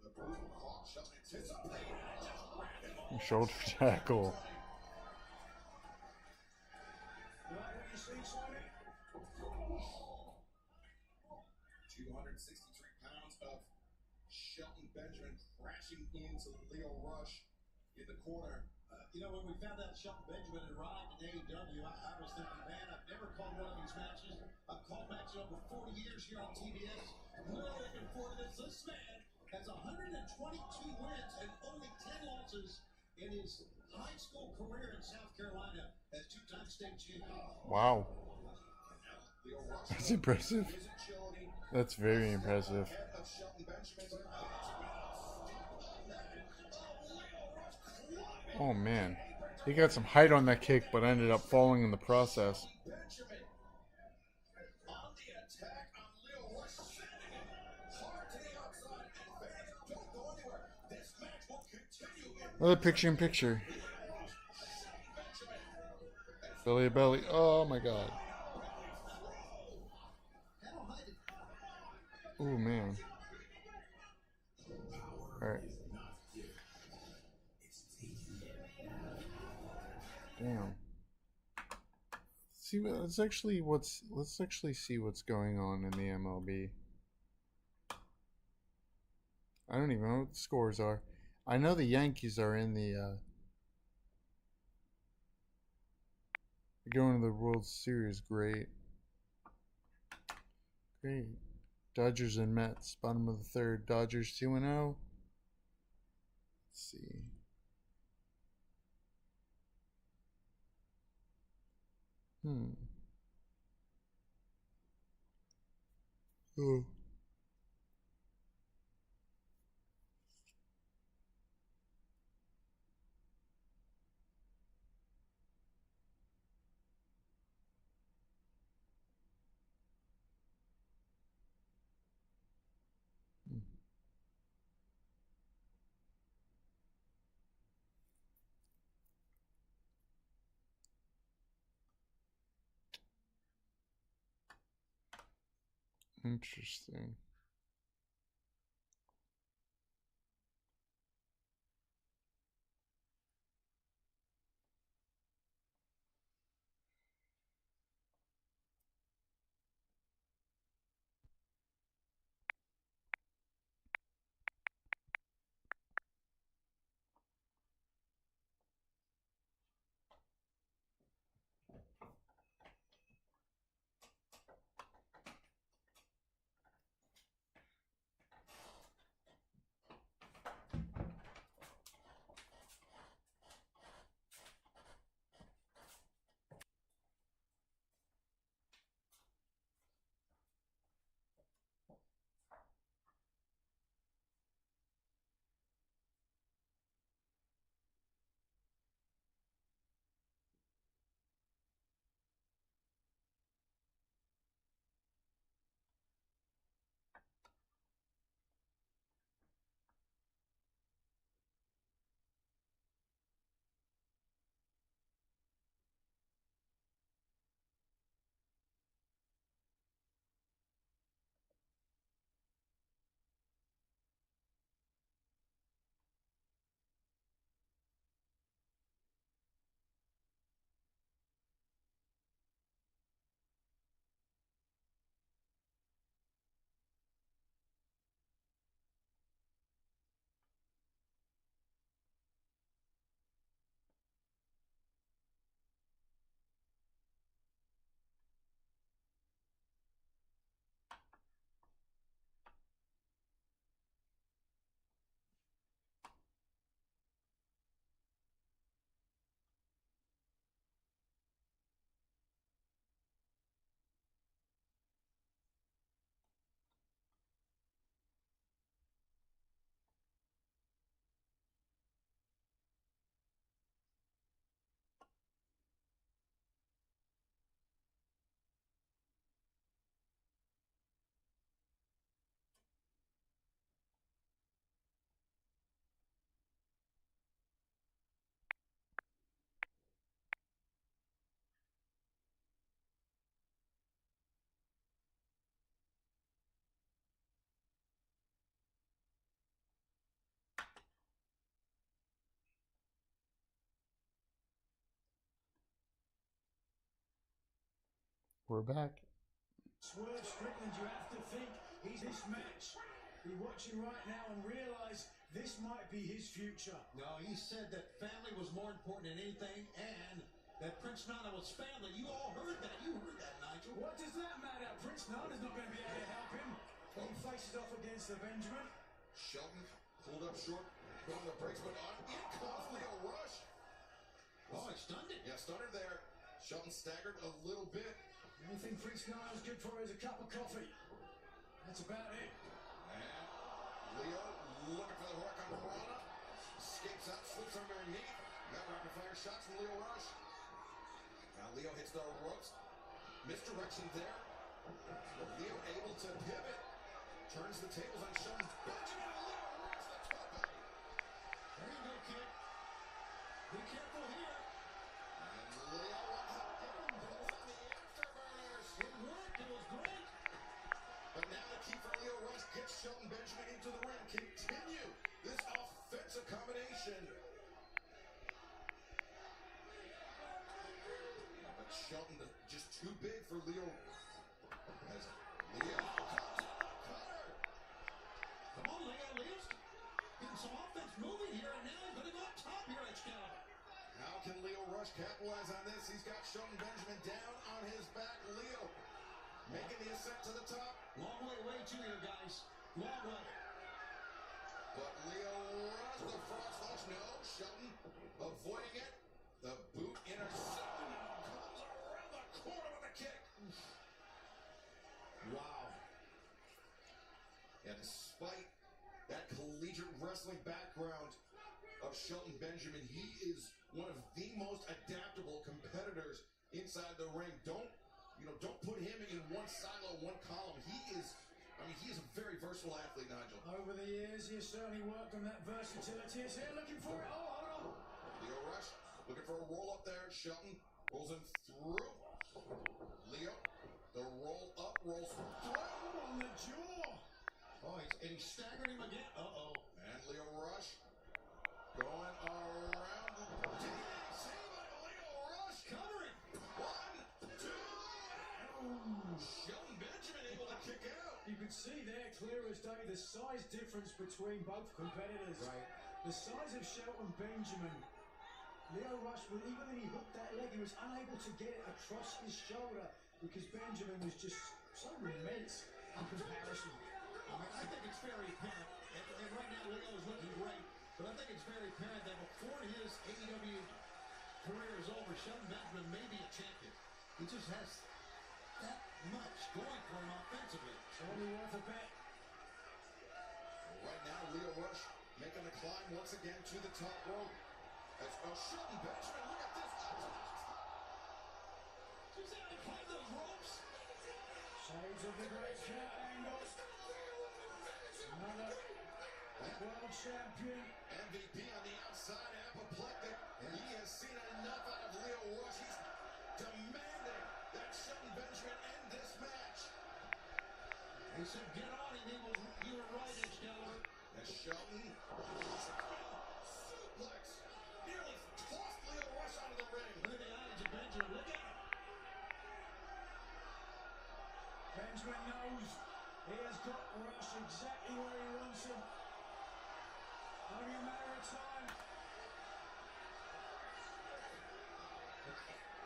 The brutal caught. Shelton anticipates. Shoulder tackle. Like what you see, Sonny? 263 pounds of Shelton Benjamin crashing into Leo Rush in the corner. You know, when we found out Shelton Benjamin had arrived in AEW, I was thinking, man, I've never called one of these matches. I've called matches over 40 years here on TBS. I'm really looking forward to this. This man has 122 wins and only 10 losses in his high school career in South Carolina as two-time state champion. Wow. That's impressive. That's very impressive. Oh man, he got some height on that kick, but ended up falling in the process. Another picture-in-picture. Belly to belly. Oh my god. Oh man. Alright. Damn. Let's actually see what's going on in the MLB. I don't even know what the scores are. I know the Yankees are in the going to the World Series. Great. Dodgers and Mets, bottom of the third. Dodgers 2-0. Let's see. Oh. Interesting. We're back. Swerve Strickland, you have to think he's this match. Be watching right now and realize this might be his future. No, he said that family was more important than anything, and that Prince Nana was family. You all heard that. You heard that, Nigel. What does that matter? Prince Nana's not going to be able to help him. He faces off against the Benjamin. Shelton pulled up short, put on the brakes, but in comes Leo Rush. Oh, he stunned it. Yeah, stunned there. Shelton staggered a little bit. Anything Prince Nana's good for is a cup of coffee. That's about it. And Leo looking for the Hurricane. Escapes out, slips underneath. Got rapid fire shots from Leo Rush. Now Leo hits the ropes. Misdirection there. Leo able to pivot. Turns the tables on Shelton. Benjamin and Leo Rush the top out. There you go, kid. Be careful here. And Leo on the afterburners. It worked. It was great. But now the key for Leo Rush gets Shelton Benjamin into the ring. Continue this offensive combination. But Shelton just too big for Leo. As Leo comes cutter. Come on, Leo. Leo's getting some offense moving here, and now he's going to go up top here, Excalibur. How can Leo Rush capitalize on this? He's got Shelton Benjamin down on his back. Leo making the ascent to the top. Long way to here, guys. Long way. But Leo Rush, the frog slash, no. Shelton avoiding it. The boot intercepted. Comes around the corner with a kick. Wow. And despite that collegiate wrestling background of Shelton Benjamin, he is one of the most adaptable competitors inside the ring. Don't put him in one silo, one column. He is a very versatile athlete, Nigel. Over the years, he has certainly worked on that versatility. Is here looking for it. Oh, hold on. Leo Rush looking for a roll up there. Shelton rolls him through. Leo, the roll up, rolls through. Oh, jaw. Oh, and he staggered him again. Uh-oh. And Leo Rush going around. DDT by Leo Rush covering. 1, 2. Oh, Shelton Benjamin able to kick out. You could see there clear as day the size difference between both competitors. Right. The size of Shelton Benjamin. Leo Rush, even when he hooked that leg, he was unable to get it across his shoulder because Benjamin was just so immense in comparison. I think it's very apparent, and right now Leo is looking great, but I think it's very apparent that before his AEW career is over, Shelton Benjamin may be a champion. He just has that much going for him offensively. Only worth a bet. Right now, Leo Rush making the climb once again to the top rope. As Shelton Benjamin, look at this. He's how he climbed those ropes. Shades of the great Kurt Angle. Another world champion. MVP on the outside, apoplectic. He has seen enough out of Leo Rush. He's demanding that Shelton Benjamin end this match. He said, get on him. You were right, Excalibur. As Shelton suplex nearly tossed Leo Rush out of the ring. Look at the eyes of Benjamin. Look at him. Benjamin knows he has got Rush exactly where he wants him. Only a matter of time.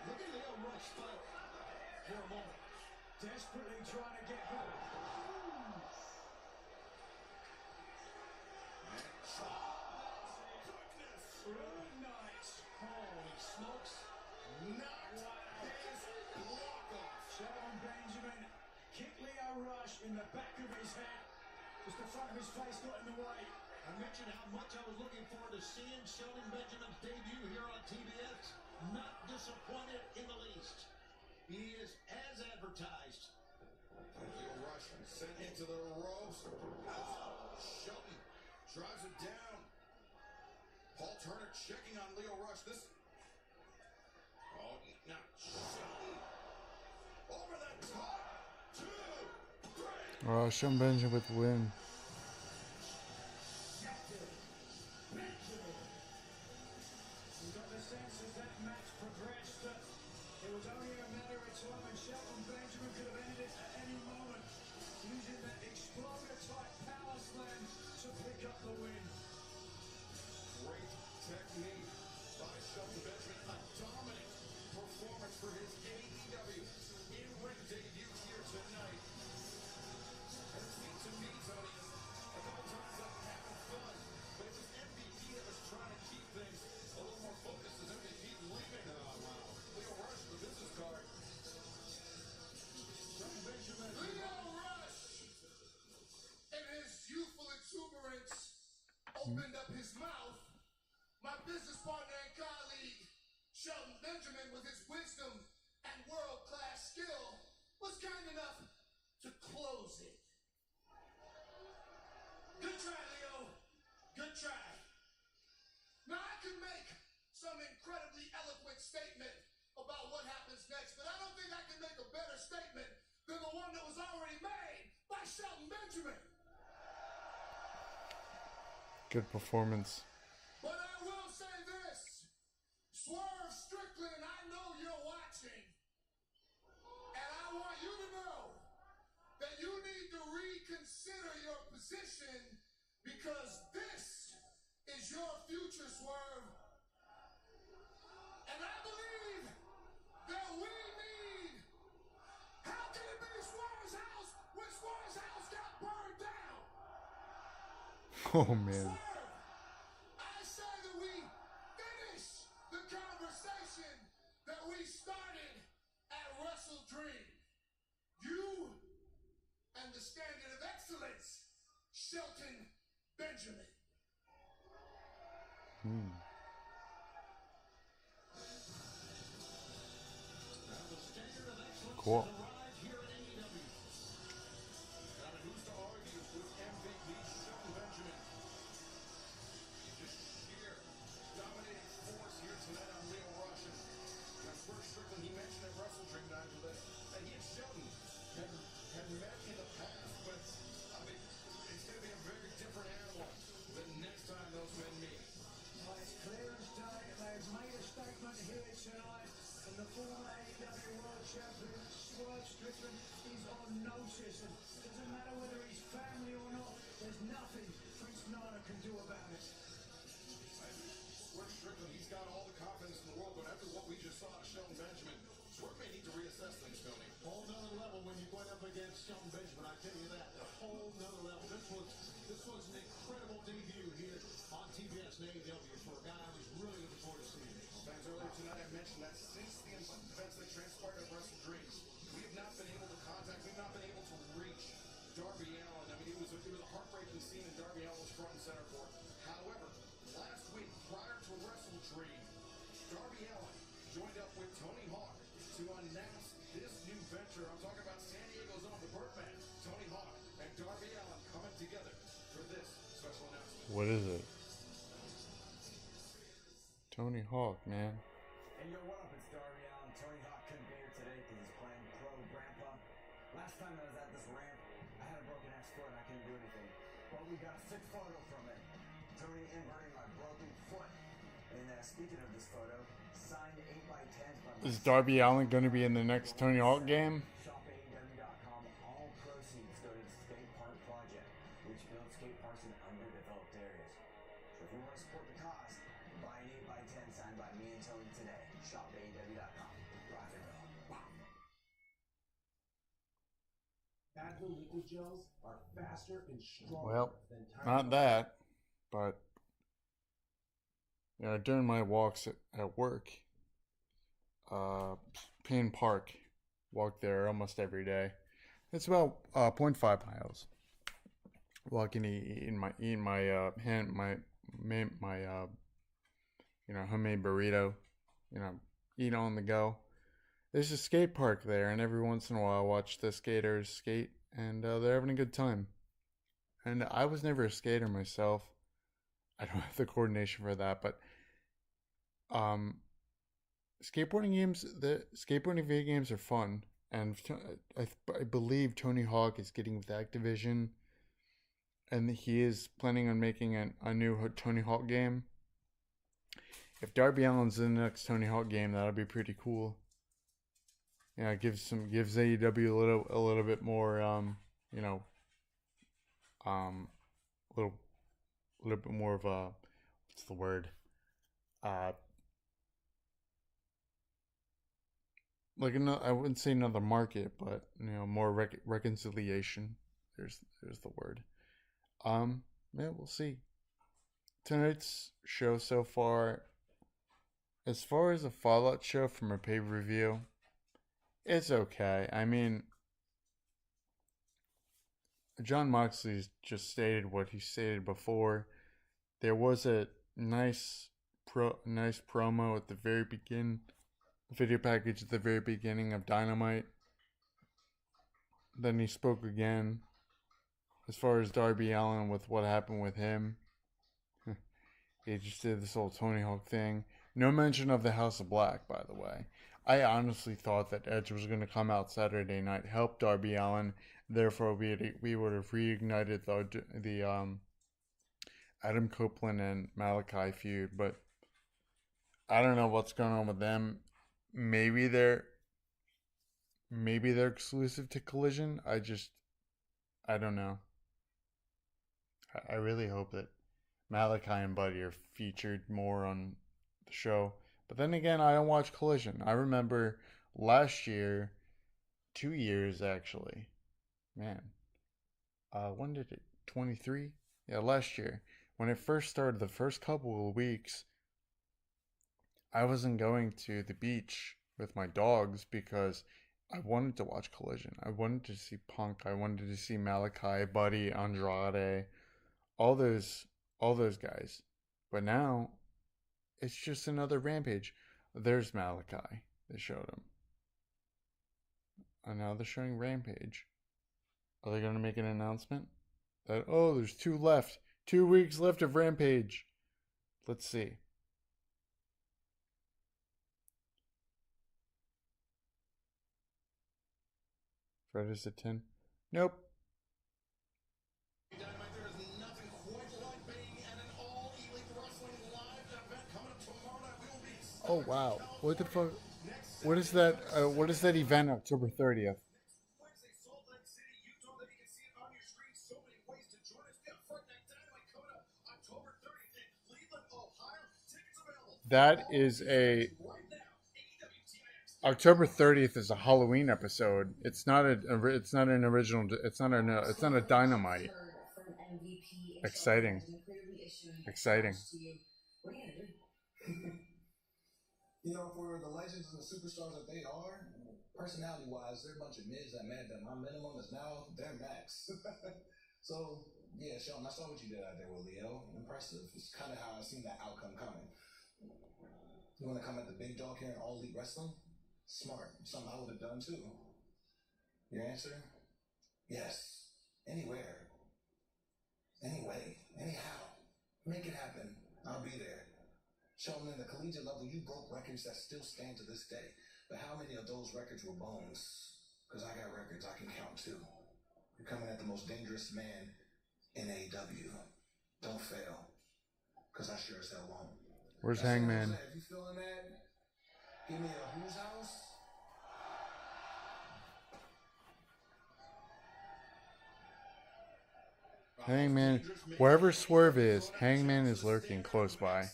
Look at Leo Rush fight for a moment. Desperately trying to get hooked. Good night. Holy smokes. Knocked his block off. Shelton Benjamin kicked Leo Rush in the back of his head. Just the front of his face got in the way. I mentioned how much I was looking forward to seeing Shelton Benjamin's debut here on TBS. Not disappointed in the least. He is as advertised. Leo Rush sent into the ropes. Shelton drives it down. Paul Turner checking on Leo Rush. This. Oh, now Shelton over the top. 2, 3. Shelton Benjamin with the win. You got the sense as that match progressed that it was only a matter of time and Shelton Benjamin could have ended it at any moment using that exploder type power slam to pick up the win. Great technique by Shelton Benjamin. A dominant performance for his AEW in-ring debut here tonight. And it seemed to me, Tony, a couple times like having fun, but it was MVP that was trying to keep things a little more focused as MVP leaving. Leo Rush, the business card. Shelton Benjamin. Leo Rush, in his youthful exuberance, opened up his mouth. My business partner and colleague, Shelton Benjamin, with his wisdom and world-class skill, was kind enough to close it. Good try, Leo. Good try. Now, I could make some incredibly eloquent statement about what happens next, but I don't think I can make a better statement than the one that was already made by Shelton Benjamin. Good performance. But I will say this, Swerve Strickland, I know you're watching, and I want you to know that you need to reconsider your position because this is your future, Swerve. And I believe that we need, how can it be Swerve's house when Swerve's house got burned down? Oh man. I say that we finish the conversation that we started at WrestleDream. You and the standard of excellence, Shelton Benjamin. Cool. Arrived here at AEW. Now, who's to argue with MVP Shelton Benjamin? Just sheer dominating force here tonight on Leo Rush. And Swerve Strickland, he mentioned at WrestleDream, Nigel, that he and Shelton had met in the past, but champion, Swerve Strickland, is on notice. And doesn't matter whether he's family or not, there's nothing Prince Nana can do about it. Swerve Strickland, he's got all the confidence in the world, but after what we just saw to Shelton Benjamin, Swerve may need to reassess things, Tony. Whole nother level when you're going up against Shelton Benjamin, I tell you that. A whole nother level. This was an incredible debut here on TBS and AEW for a guy I was really looking forward to seeing. Fans, earlier tonight I mentioned that since the events that transpired at Wrestle Dreams, we have not been able to contact, we've not been able to reach Darby Allin. I mean, it was a heartbreaking scene, and Darby Allin was front and center for it. However, last week, prior to Wrestle Dream, Darby Allin joined up with Tony Hawk to announce this new venture. I'm talking about San Diego's own, the Birdman, Tony Hawk, and Darby Allin coming together for this special announcement. What is it? Tony Hawk, man. Hey, yo, what up? It's Darby Allin. Tony Hawk couldn't be here today because he's playing pro grandpa. Last time I was at this ramp, I had a broken ass foot and I couldn't do anything. But we got a sick photo from it. Tony inverting my broken foot. And speaking of this photo, signed 8x10s by Is Darby Allin going to be in the next Tony Hawk game? Shop AEW.com. All proceeds go to the skate park project, which builds skate parks in underdeveloped areas. So if you want to support the cause, buy an 8x10 signed by me and Tony today. Shop AEW.com. Rock and roll. Advil liquid gels are faster and stronger Well, than not that, but you know, during my walks at work, Payne Park, walk there almost every day. It's about 0.5 miles. Walking, eating my homemade burrito, eat on the go. There's a skate park there, and every once in a while I watch the skaters skate, and they're having a good time. And I was never a skater myself. I don't have the coordination for that, but the skateboarding video games are fun, and I believe Tony Hawk is getting with Activision, and he is planning on making a new Tony Hawk game. If Darby Allin's in the next Tony Hawk game, that'll be pretty cool. Yeah, gives AEW a little bit more, little bit more of a, what's the word? Like I wouldn't say another market, but more reconciliation. There's the word. Yeah, we'll see. Tonight's show so far, as far as a Fallout show from a pay-per-view, it's okay. I mean, Jon Moxley just stated what he stated before. There was a nice promo at the very beginning, video package at the very beginning of Dynamite. Then he spoke again as far as Darby Allin with what happened with him. He just did this whole Tony Hawk thing. No mention of the House of Black, by the way. I honestly thought that Edge was going to come out Saturday night, help Darby Allin. Therefore, we would have reignited the Adam Copeland and Malachi feud. But I don't know what's going on with them. Maybe they're exclusive to Collision. I don't know. I really hope that Malachi and Buddy are featured more on the show. But then again, I don't watch Collision. I remember last year, 2 years actually. Man. When did it? 23? Yeah, last year. When it first started, the first couple of weeks, I wasn't going to the beach with my dogs because I wanted to watch Collision. I wanted to see Punk. I wanted to see Malachi, Buddy, Andrade, all those guys. But now, it's just another Rampage. There's Malachi. They showed him. And now they're showing Rampage. Are they going to make an announcement? That, there's 2 left. 2 weeks left of Rampage. Let's see. Fred is at 10. Nope. Dynamite, there is nothing quite like being at an All Elite Wrestling live event coming up tomorrow night. We will be Oh wow. What the fuck? next What is that? What is that event October 30th? Wednesday, Salt Lake City, Utah. Maybe you can see it on your screen. So many ways to join us. We got Friday Night Dynamite coming up October 30th in Cleveland, Ohio. Tickets available. That is a October 30th is a Halloween episode. It's not a. It's not an original. It's not a. It's not a Dynamite. Exciting. Exciting. What are you gonna do? You know, for the legends and the superstars that they are, personality-wise, they're a bunch of mids that mad that my minimum is now their max. So, yeah, Shelton, I saw what you did out there with Leo. Impressive. It's kind of how I seen that outcome coming. You want to come at the big dog here in All Elite Wrestling? Smart. Something I would have done too. Your answer? Yes. Anywhere. Anyway. Anyhow. Make it happen. I'll be there. Shelton, in the collegiate level, you broke records that still stand to this day. But how many of those records were bones? Because I got records I can count too. You're coming at the most dangerous man in AEW. Don't fail. Because I sure as hell won't. Where's Hangman? If you feeling that, give me a whose house? Hangman, wherever Swerve is, Hangman is lurking close by.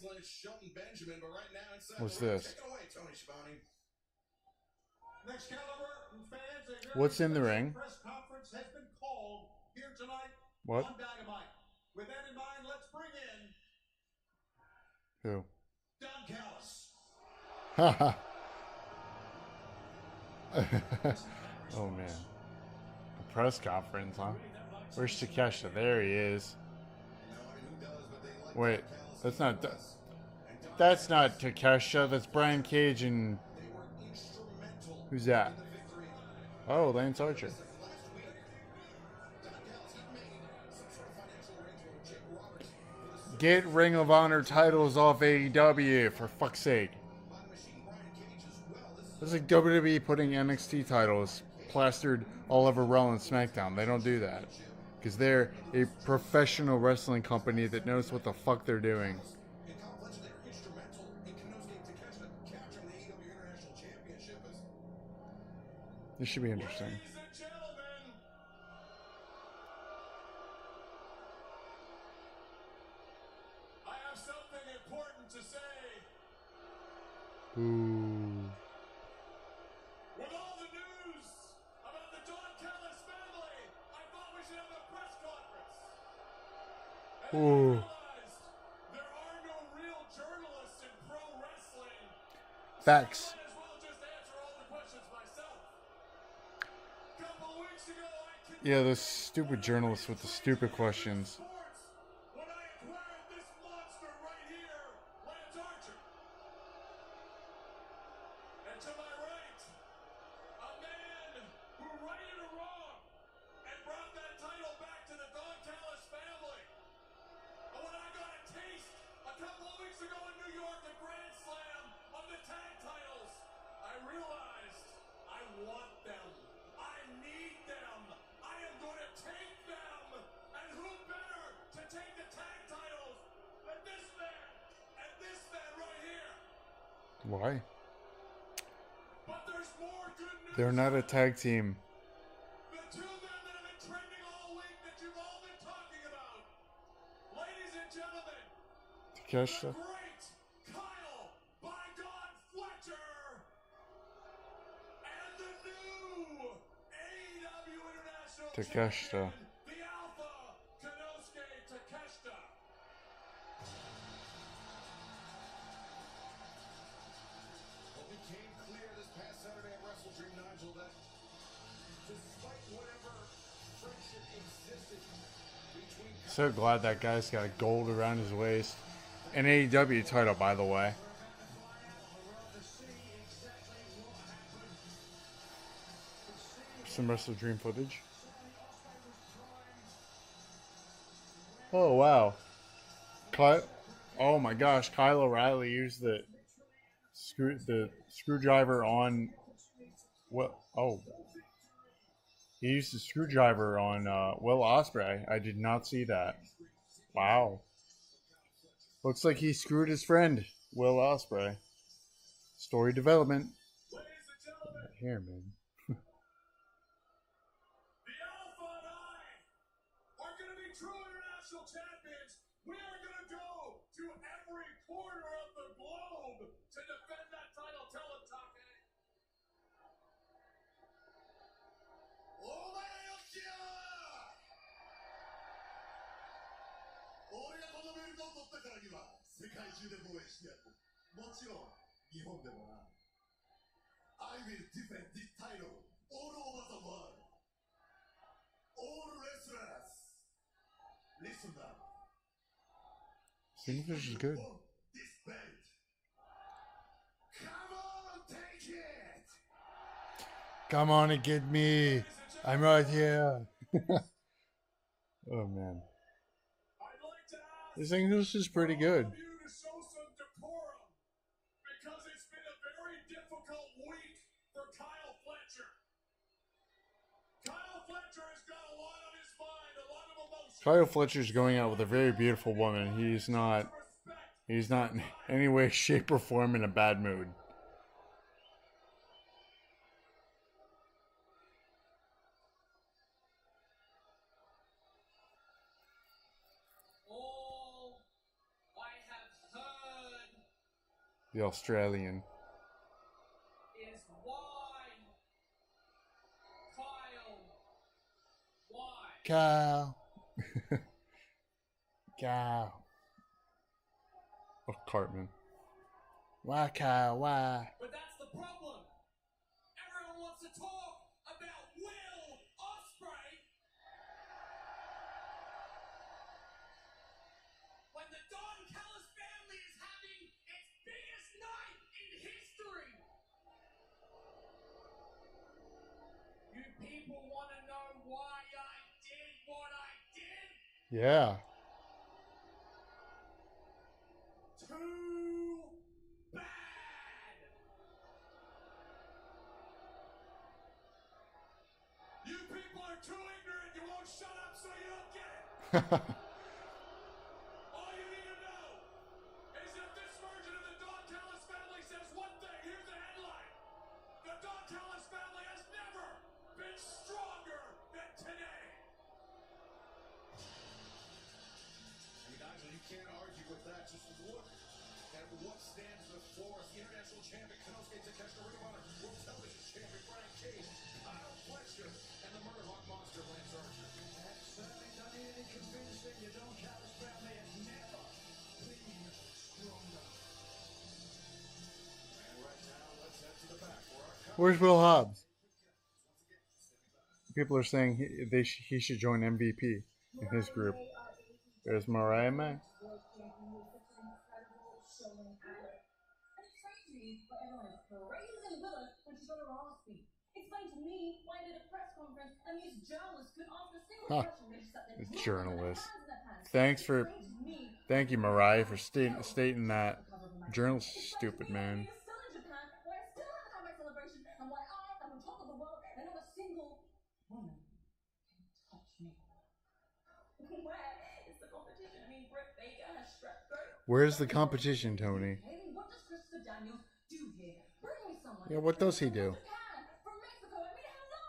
What's this? What's in the ring? Press conference has been called here tonight What? on Dynamite. With that in mind, let's bring in Who? Don Callis. Haha. Oh man. A press conference, huh? Where's Takeshita? There he is. Wait, that's not Takeshita. That's Brian Cage and who's that? Oh, Lance Archer. Get Ring of Honor titles off AEW for fuck's sake. It's like WWE putting NXT titles plastered all over Raw and SmackDown. They don't do that. Because they're a professional wrestling company that knows what the fuck they're doing. This should be interesting. I have something important to say. Ooh. With all the news about the Don Callis family, I thought we should have a press conference. And Ooh. I realized there are no real journalists in pro wrestling. Facts. So I might as well just answer all the questions myself. A couple of weeks ago, I Yeah, those stupid journalists with the stupid questions. when I acquired this monster right here, Lance Archer. And to my right, a man who righted a wrong and brought that title back to the Don Callis family. And when I got a taste a couple of weeks ago in New York at Grand Slam of the tag titles, I realized I want them. I need them. I am going to take them. And who better to take the tag titles than this man and this man right here? Why? But there's more good news. They're not a tag team. The two men that have been trending all week that you've all been talking about. Ladies and gentlemen, Takeshita. the great Kyle by God Fletcher and the new AEW International Takeshita. Champion, the Alpha Konosuke Takeshita. It became clear this past Saturday at WrestleDream, Nigel, that despite whatever friendship existed between So glad that guy's got gold around his waist. An AEW title, by the way. Some WrestleDream footage. Oh wow. Oh my gosh, Kyle O'Reilly used the screwdriver on what? Oh, he used the screwdriver on Will Ospreay. I did not see that. Wow. Looks like he screwed his friend Will Ospreay. Story development. Ladies hair, man. The Alpha and I are going to be true international champions. We are going to go to every corner of the globe to defend that title. Tell them, Take. お前よっしゃー俺がこのベルトを取ったからには世界中で防衛してやる。もちろん日本でもな。I will defend this title all over the world. All wrestlers, listen up. English is good. This belt. Come on, take it. Come on and get me. I'm right here. Oh man. This English is pretty good. To show some decorum, because it's been a very difficult week for Kyle Fletcher. Kyle Fletcher has got a lot on his mind, a lot of emotion. Kyle Fletcher's going out with a very beautiful woman. He's not in any way, shape, or form in a bad mood. All I have heard The Australian. is why, Kyle, why? Kyle. Kyle. Oh, Cartman. Why, Kyle? Why? But that's the problem. Everyone wants to talk about Will Ospreay. When the Don Callis family is having its biggest night in history. You people want to know why I did what I did? Yeah. Too bad. You people are too ignorant. You won't shut up, so you don't get it. All you need to know is that this version of the Don Callis family says one thing. Here's the headline. The Don Callis family has never been stronger than today. Hey guys, you can't argue with that. Just look at what stands before us. The international champion Konosuke Takeshita, Ring of Honor World Television champion Brian Cage, Kyle Fletcher, and the Murder Hawk monster Lance Archer. That certainly doesn't need any convincing. You don't count this family has never been stronger. And right now, let's head to the back where our Where's Will Hobbs? People are saying he should join MVP in his group. There's Mariah May. Explain to me why did a press conference and these journalists could ask a single Huh. question. They just sat there It's with journalists. hands in their pants. Thank you, Mariah, for stating that. Journalists are stupid, man. You're still in Japan, where I still have a comeback celebration, and why I am on top of the world, and not a single woman can touch me. Where is the competition? I mean, Britt Baker has strep throat. Where's the competition, Tony? Hey, what does Christopher Daniels do here? Bring me someone. Yeah, what does he do? From Mexico, I mean, hello!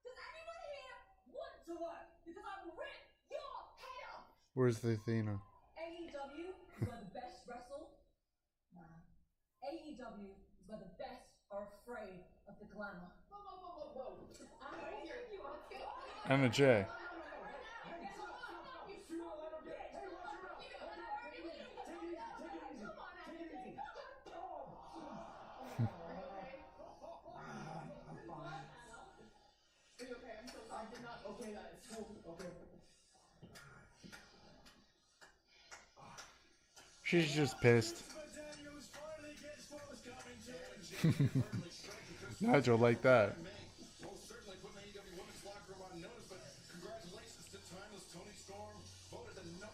Does anyone here want to work? Because I will rip your head off! Where's the Athena? AEW is where the best wrestle. Nah. AEW is where the best are afraid of the glamour. Whoa. I'm right here. You are kidding. And a J. She's just pissed. Nigel like that. most certainly putting AEW Women's Locker Room on notice, but congratulations to Timeless Toni Storm, voted the #1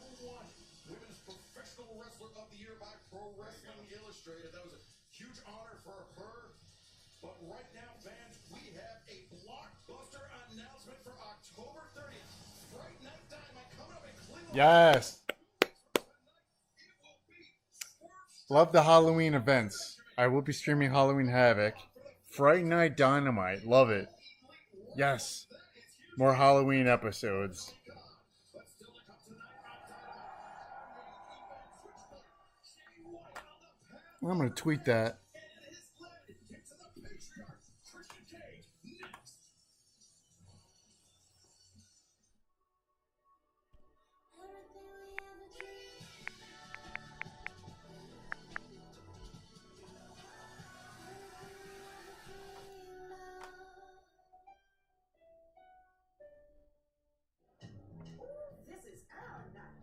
women's professional wrestler of the year by Pro Wrestling Illustrated. That was a huge honor for her. But right now, fans, we have a blockbuster announcement for October 30th. Fright Night Dynamite coming up in Cleveland. Yes. Love the Halloween events. I will be streaming Halloween Havoc Friday Night Dynamite. Love it. Yes. More Halloween episodes. I'm going to tweet that. This is our night.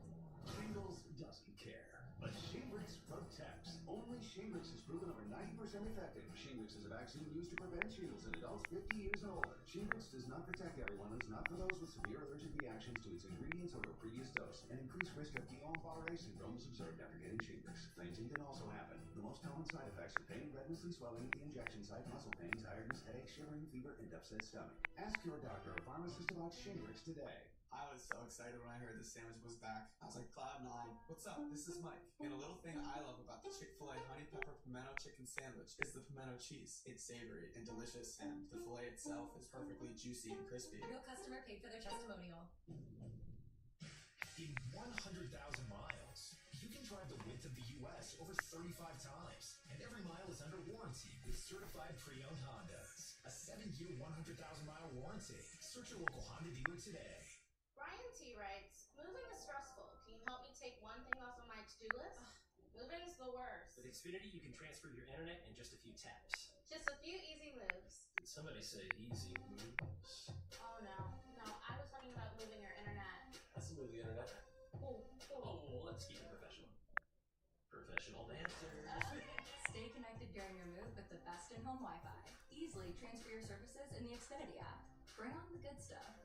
Shingles doesn't care, but Shingrix protects. Only Shingrix is proven over 90% effective. Shingrix is a vaccine used to prevent shingles in adults 50 years and older. Shingrix does not protect everyone and is not for those with severe allergic reactions to its ingredients or to a previous dose. An increased risk of Guillain-Barré syndrome is observed after getting Shingrix. Fainting can also happen. The most common side effects are pain, redness, and swelling at the injection site, muscle pain, tiredness, headache, shivering, fever, and upset stomach. Ask your doctor or pharmacist about Shingrix today. I was so excited when I heard the sandwich was back. I was like, Cloud9, what's up? This is Mike. And a little thing I love about the Chick-fil-A honey pepper pimento chicken sandwich is the pimento cheese. It's savory and delicious, and the filet itself is perfectly juicy and crispy. Real customer paid for their testimonial. In 100,000 miles, you can drive the width of the U.S. over 35 times, and every mile is under warranty with certified pre-owned Hondas. A 7-year, 100,000-mile warranty. Search your local Honda dealer today. Brian T writes, moving is stressful. Can you help me take one thing off of my to-do list? Moving's the worst. With Xfinity, you can transfer your internet in just a few taps. Just a few easy moves. Did somebody say easy moves? Oh no, I was talking about moving your internet. That's a move the internet. Oh, Let's keep it professional. Professional dancers. Stay connected during your move with the best in-home Wi-Fi. Easily transfer your services in the Xfinity app. Bring on the good stuff.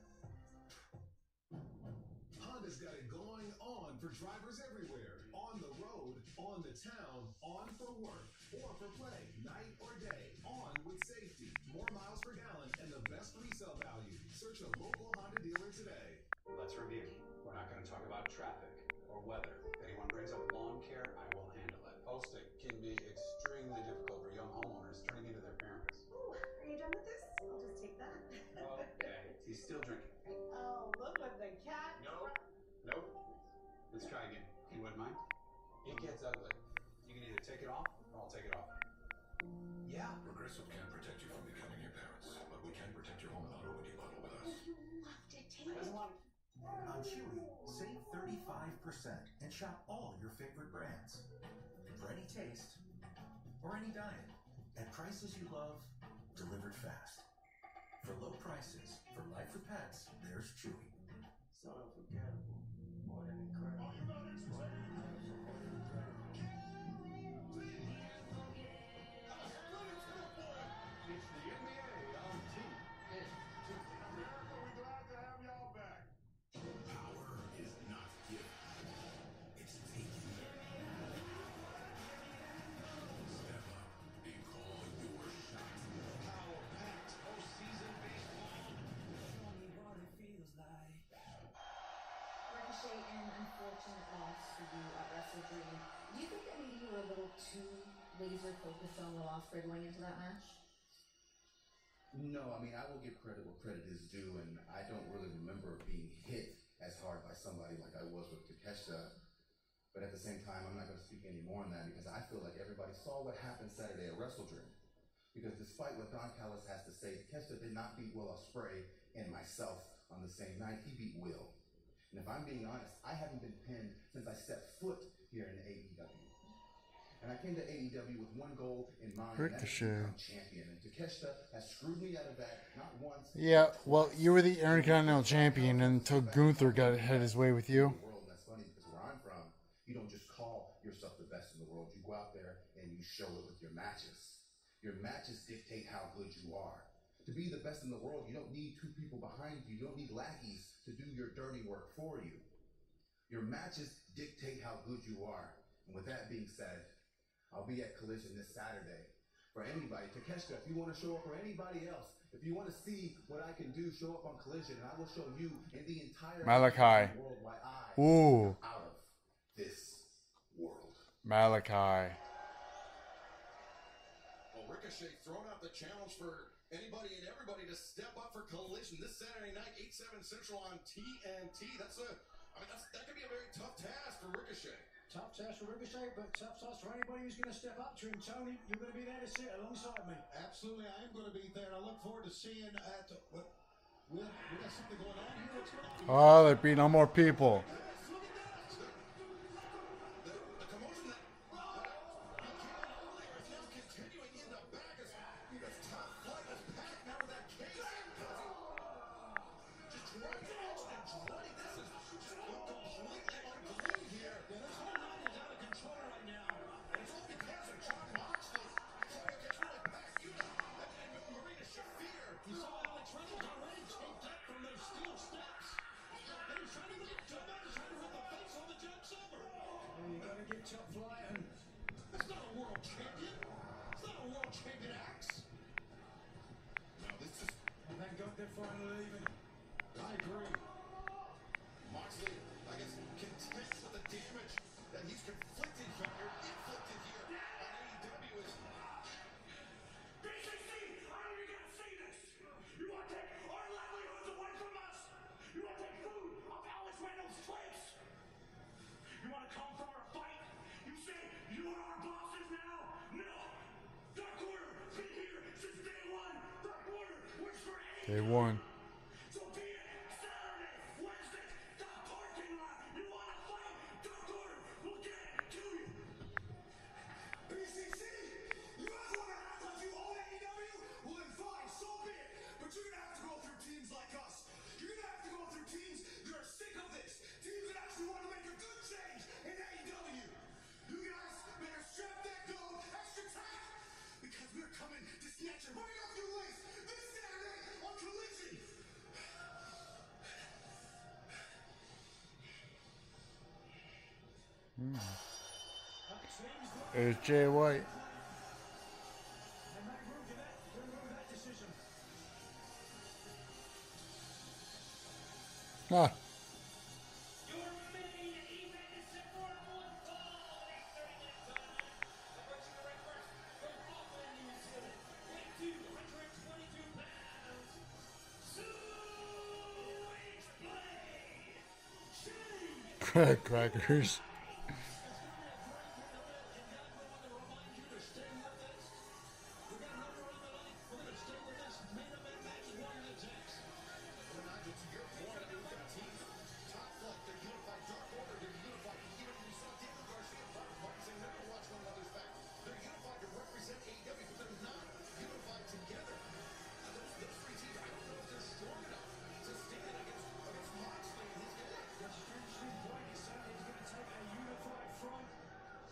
Honda's got it going on for drivers everywhere. On the road, on the town, on for work, or for play, night or day. On with safety, more miles per gallon, and the best resale value. Search a local Honda dealer today. Let's review. We're not going to talk about traffic or weather. If anyone brings up lawn care, I will handle it. Posting can be extremely difficult for young homeowners turning into their parents. Ooh, are you done with this? I'll just take that. Okay, he's still drinking. Oh, look what the cat... Nope. Let's try again. You wouldn't mind? It gets ugly. You can either take it off, or I'll take it off. Yeah. Progressive can't protect you from becoming your parents, but we can protect your home and auto when you bundle with us. You loved it. Take it. On Chewy, save 35% and shop all your favorite brands. For any taste or any diet, at prices you love, delivered fast. For low prices, for life with pets, there's Chewy. So unforgettable. What an incredible... It's the NBA on TNT. America, we're glad to have y'all back. Power is not given. It's taken. Step up and call your shot. Power-packed postseason baseball. Show me what it feels like. Ricochet, an unfortunate loss for you at Wrestle Dream. Do you think that maybe you were a little too laser focused on the loss for going into that match? No, I mean, I will give credit where credit is due, and I don't really remember being hit as hard by somebody like I was with Takeshita. But at the same time, I'm not going to speak any more on that because I feel like everybody saw what happened Saturday at Wrestle Dream. Because despite what Don Callis has to say, Takeshita did not beat Will Ospreay and myself on the same night. He beat Will. And if I'm being honest, I haven't been pinned since I stepped foot here in AEW. And I came to AEW with one goal in mind, and that's to become champion. And Takeshita has screwed me out of that not once. Yeah, well, you were the Intercontinental Champion until Gunther had his way with you. That's funny because where I'm from, you don't just call yourself the best in the world. You go out there and you show it with your matches. Your matches dictate how good you are. To be the best in the world, you don't need two people behind you. You don't need lackeys to do your dirty work for you. Your matches dictate how good you are. And with that being said, I'll be at Collision this Saturday. For anybody, Takeshita, if you want to show up, or anybody else, if you want to see what I can do, show up on Collision, and I will show you in the entire Malachi. world why I Ooh. am out of this world. Malachi. Ricochet throwing out the challenge for anybody and everybody to step up for Collision this Saturday night, 8/7 Central on TNT. That could be a very tough task for Ricochet. Tough task for Ricochet, but tough task for anybody who's going to step up to him. Tony, you're going to be there to sit alongside me. Absolutely, I am going to be there. I look forward to seeing at what we got something going on here. What's going on? Oh, they're beating on more people. Top flight and that's not a world champion. It's not a world champion axe. No, this is. Oh, thank God they're finally leaving. I agree. Moxley, I guess, content with the damage that he's inflicted here on AEW is. BCC, how are you going to see this? You want to take our livelihoods away from us? You want to take food off Alex Reynolds' plates? You want to come for our fight? You say you are our bosses now? No! Dark Order, been here since day one! Dark Order works for AEW! Day one. So be it Saturday, Wednesday, the parking lot! You want to fight? Dark Order will get it to you! BCC, you guys want to act like you own AEW? Well then fine, so be it. But you're going to have to go through teams like us. You're going to have to go through teams that are sick of this. Teams that actually want to make a good change in AEW. You guys better strap that gold extra tight because we're coming to snatch it right off your waist this Saturday on Collision. There's Jay White. Ah. Crackers.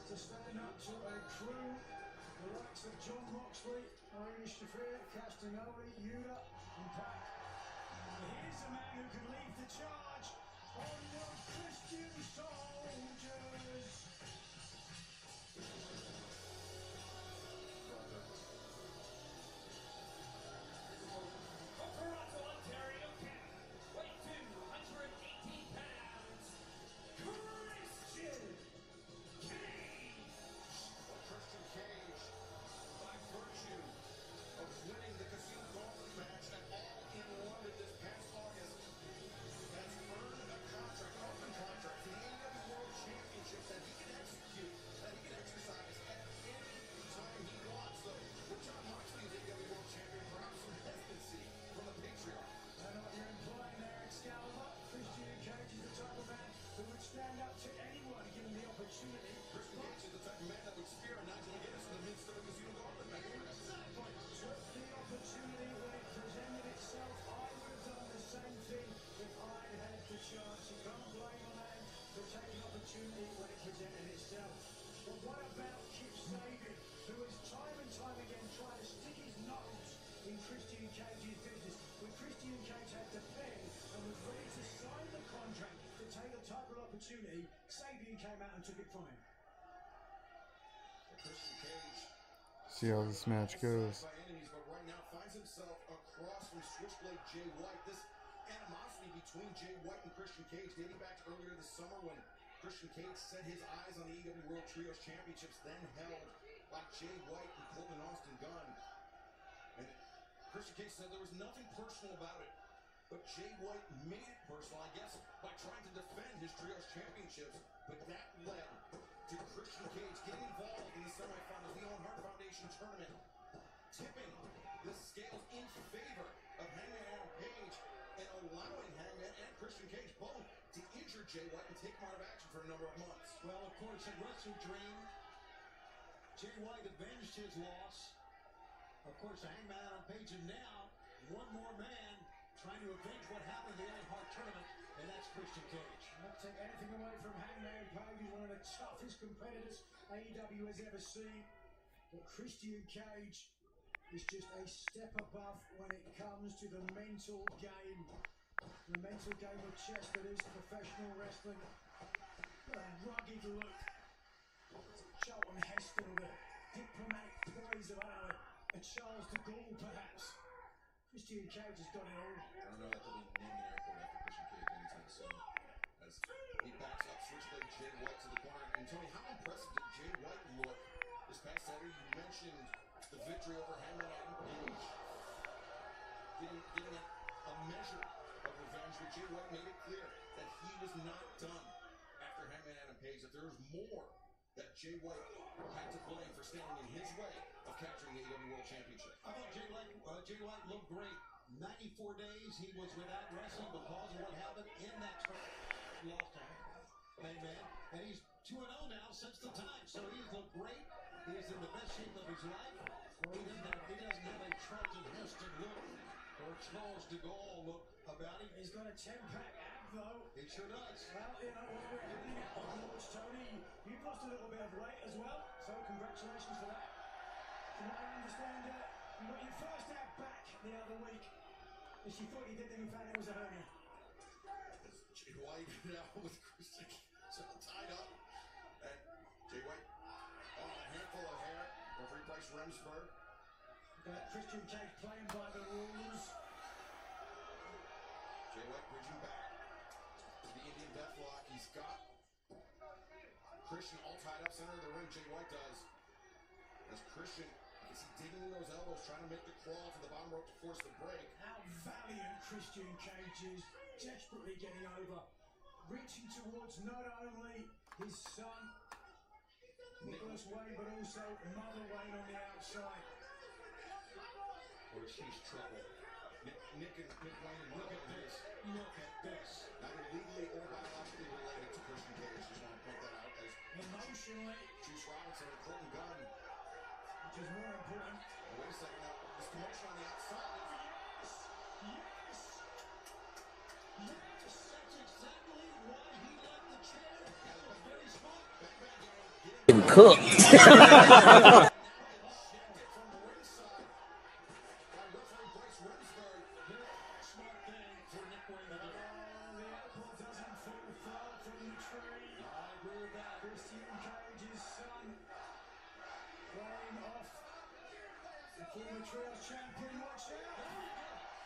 To stand up to a crew, the likes of Jon Moxley, Irish Shafir, Castagnoli, Yuta, and Pac. Here's a man who can lead the charge on the Christian soldiers. From Toronto, Ontario, Canada, weighing 218 pounds, Christian Christian Cage, by virtue of winning the Casino Gauntlet match at All in London this past August, has earned a contract, an open contract to the AEW World Championship that he can execute, that he can exercise at any time he wants. Though, with Jon Moxley as AEW World Champion, perhaps some hesitancy from the Patriarch. I know what you're implying there, Excalibur. Christian Cage is the type of man who would stand up to anyone given the opportunity. Christian Cage is the type of man that would spear a Nigel McGuinness in the midst of a Casino Gauntlet match. Exactly. Took the opportunity when it presented itself. I would have done the same thing if I'd had the chance. You can't blame a man for taking opportunity when it presented itself. But what about Kip Sabian, who has time and time again tried to stick his nose in Christian Cage's business? When Christian Cage had the pen and was ready to sign the contract to take a title opportunity, Sabian came out and took it from him. Christian Cage. See how this match goes. By enemies, but right now finds himself across from Switchblade Jay White. This animosity between Jay White and Christian Cage dating back to earlier this summer when Christian Cage set his eyes on the AEW World Trios Championships, then held by Jay White and Colton Austin Gunn. And Christian Cage said there was nothing personal about it. But Jay White made it personal, I guess, by trying to defend his trios championships. But that led to Christian Cage getting involved in the semifinals of the Owen Hart Foundation tournament, tipping the scales in favor of Hangman Adam Page and allowing Hangman and Christian Cage both to injure Jay White and take him out of action for a number of months. Well, of course, at Wrestle Dream, Jay White avenged his loss. Of course, Hangman Adam Page, and now one more man trying to avenge what happened in the Owen Hart tournament, and that's Christian Cage. Not take anything away from Hangman Page. He's one of the toughest competitors AEW has ever seen. But Christian Cage is just a step above when it comes to the mental game. The mental game of chess that is professional wrestling. What a rugged look. Shelton Heston with a diplomatic poise of a Charles de Gaulle, perhaps. Christian Cage has got it all. I don't know that they'll be naming an airport after Christian Cage anytime soon. As he backs up, switchblade Jay White to the corner. And Tony, how impressive did Jay White look this past Saturday? You mentioned the victory over Hangman Adam Page. Getting a measure of revenge, but Jay White made it clear that he was not done after Hangman Adam Page, that there was more that Jay White had to blame for standing in his way of capturing the AEW World Championship. I thought Jay White looked great. 94 days he was without wrestling because of what happened in that tournament. Lost to Hangman, and he's 2-0 now since the time. So he's looked great. He is in the best shape of his life. He doesn't have a Charlton Heston look or Charles de Gaulle look about him. He's got a 10-pack ab, though. He sure does. Well, you know, while we're hitting it on Lords, Tony, you've lost a little bit of weight as well, so congratulations for that. From what I understand, you got your first ab back the other week. And she thought you did, then you found it was a hernia. Jay White now with Christian Cage tied up. And Jay White on a handful of hair. Referee Bryce Remsburg. Christian Cage playing by the rules. Jay White bridging back to the Indian Deathlock. He's got Christian all tied up center of the ring. Jay White does. As Christian, you can see digging in those elbows, trying to make the crawl to the bottom rope to force the break. How valiant Christian Cage is, desperately getting over, reaching towards not only his son, Nicholas Wayne, but also Mother Wayne on the outside. Or she's trouble. Nick Wayne, look at this. Look at this. Neither legally or biologically related to Christian Cage. Just want to point that out. As emotionally, Juice Robinson and Colton Gunn. Which is more important. Oh, wait a second now. This commotion on the outside is... Yes! That's exactly why he left the chair. That was very smart. Cooked. Former Trials champion, watch out!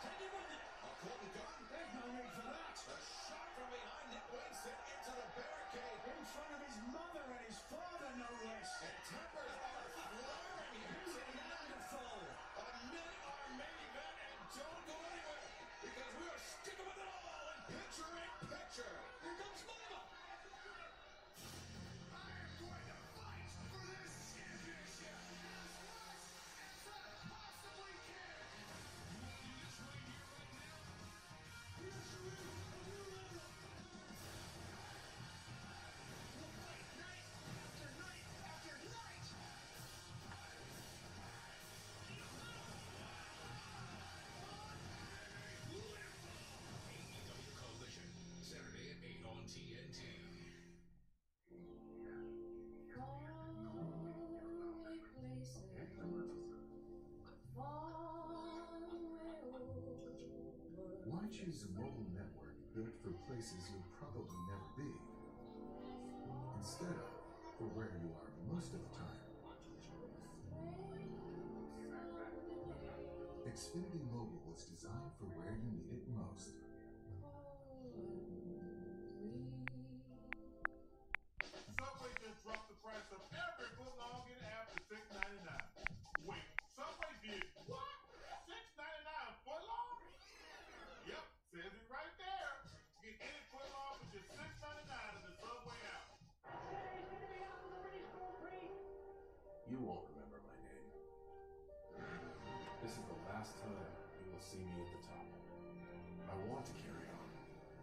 Take him with it. Colton Gunn. There's no need for that. A shot from behind. Nick Wayne sent into the barricade. In front of his mother and his father, no less. And tempers are flaring here. It's wonderful. A minute our main event, and don't go anywhere because we are sticking with it all in picture in picture. Here comes Mama. I am going to fight for this championship as much as I possibly can. Why choose a mobile network built for places you'll probably never be, instead of for where you are most of the time? Xfinity Mobile was designed for where you need it most. Subway just dropped the price of every footlong in after 6.99. last time you will see me at the top. I want to carry on,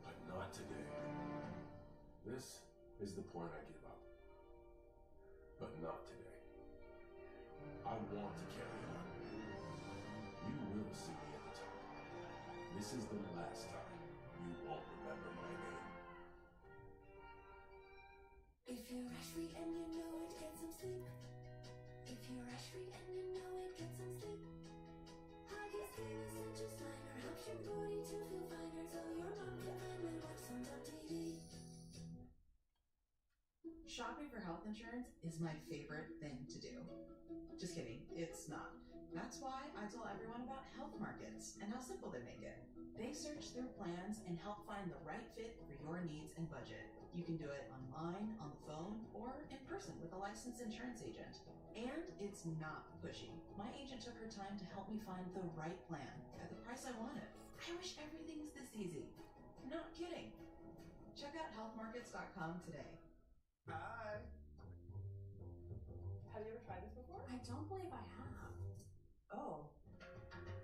but not today. This is the point I give up. But not today. I want to carry on. You will see me at the top. This is the last time you won't remember my name. If you're rush free and you know it, get some sleep. If you're rush free and you know it, get some sleep. Huggies Clean Essentials Liner helps your body to feel finer, so your mom can finally watch some on TV. Shopping for health insurance is my favorite thing to do. Just kidding, it's not. That's why I tell everyone about health markets and how simple they make it. They search through plans and help find the right fit for your needs and budget. You can do it online, on the phone, or in person with a licensed insurance agent. And it's not pushy. My agent took her time to help me find the right plan at the price I wanted. I wish everything was this easy. Not kidding. Check out healthmarkets.com today. Hi. Have you ever tried this before? I don't believe I have. Oh.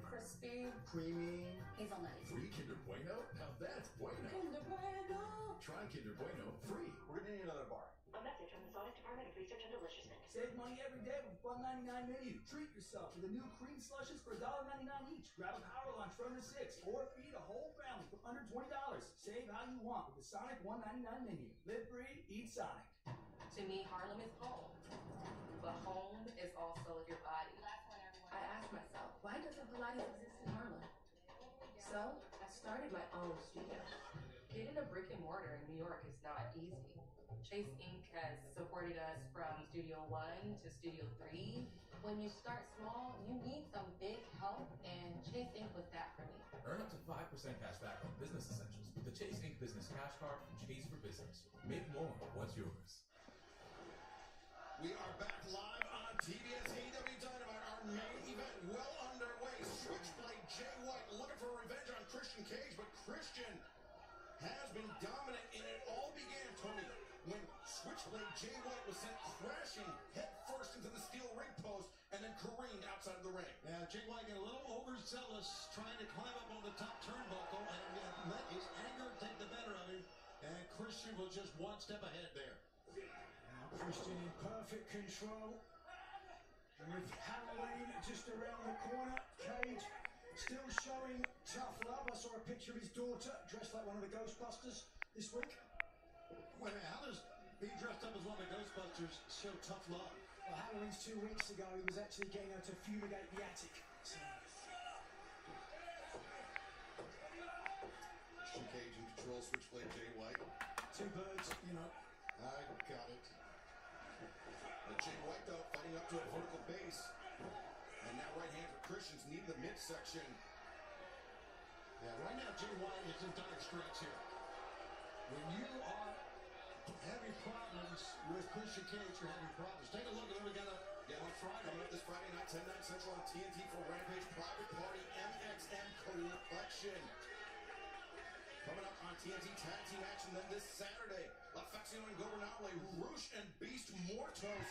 Crispy. Creamy. Hazelnutty. Free Kinder Bueno? Now that's bueno. Kinder Bueno. Try Kinder Bueno free. We're gonna need another bar. A message from the Sonic Department of Research and Deliciousness. Save money every day with $1.99 menu. Treat yourself to the new cream slushes for $1.99 each. Grab a power lunch for under $6 or feed a whole family for under $20. Save how you want with the Sonic $1.99 menu. Live free, eat Sonic. To me, Harlem is home. But home is also your body. I asked myself, why doesn't Pilates exist in Harlem? So I started my own studio. Getting a brick and mortar in New York is not easy. Chase Inc. has supported us from Studio 1 to Studio 3. When you start small, you need some big help, and Chase Inc. was that for me. Earn up to 5% cash back on business essentials with the Chase Inc. Business Cash Card from Chase for Business. Make more. What's yours? We are back live on TBS AEW Dynamite. Our main event well underway. Switchblade Jay White looking for revenge on Christian Cage, but Christian has been dominant, and it all began, Tony, when Switchblade Jay White was sent crashing headfirst into the steel ring post and then careened outside of the ring. Yeah, Jay White got a little overzealous trying to climb up on the top turnbuckle and let his anger take the better of him. And Christian was just one step ahead there. Now Christian in perfect control. And with Halloween just around the corner, Cage still showing tough love. I saw a picture of his daughter dressed like one of the Ghostbusters this week. Wait a minute, how does being dressed up as one of the Ghostbusters show tough love? Well, Halloween's 2 weeks ago, he was actually getting her to fumigate the attic. So. Christian Cage in control, Switchblade Jay White. 2 birds, you know. I got it. Jay White, though, fighting up to a vertical base. And now right hand for Christian's knee to the midsection. Yeah, right now Jay White is in dire straits here. When you are having problems with Christian Cage, you're having problems. Take a look at what we got up on Friday. Coming up this Friday night, 10, 9 Central on TNT for Rampage Private Party MXM Collection. Coming up on TNT Tag Team Action then this Saturday. La Facción Ingobernable, Rush and Beast Mortos.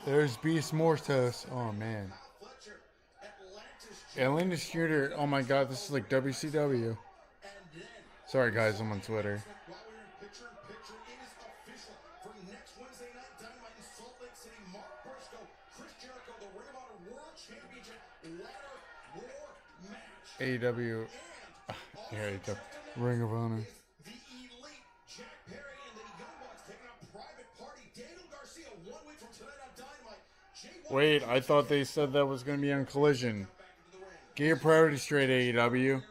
There's Beast Mortos. Oh man. Atlantis Shooter. Oh my god, this is like WCW. Sorry guys, I'm on Twitter. While we're in picture-in-picture, it is official. For next Wednesday night, Dynamite in Salt Lake City, Mark Briscoe, Chris Jericho, the Ring of Honor World Championship Ladder War match. AEW. Here you go. Ring of Honor. The Elite, Jack Perry and the Young Bucks taking on Private Party. Daniel Garcia, 1 week from tonight on Dynamite. Wait, I thought they said that was going to be on Collision. Get your priorities straight, AEW. Oh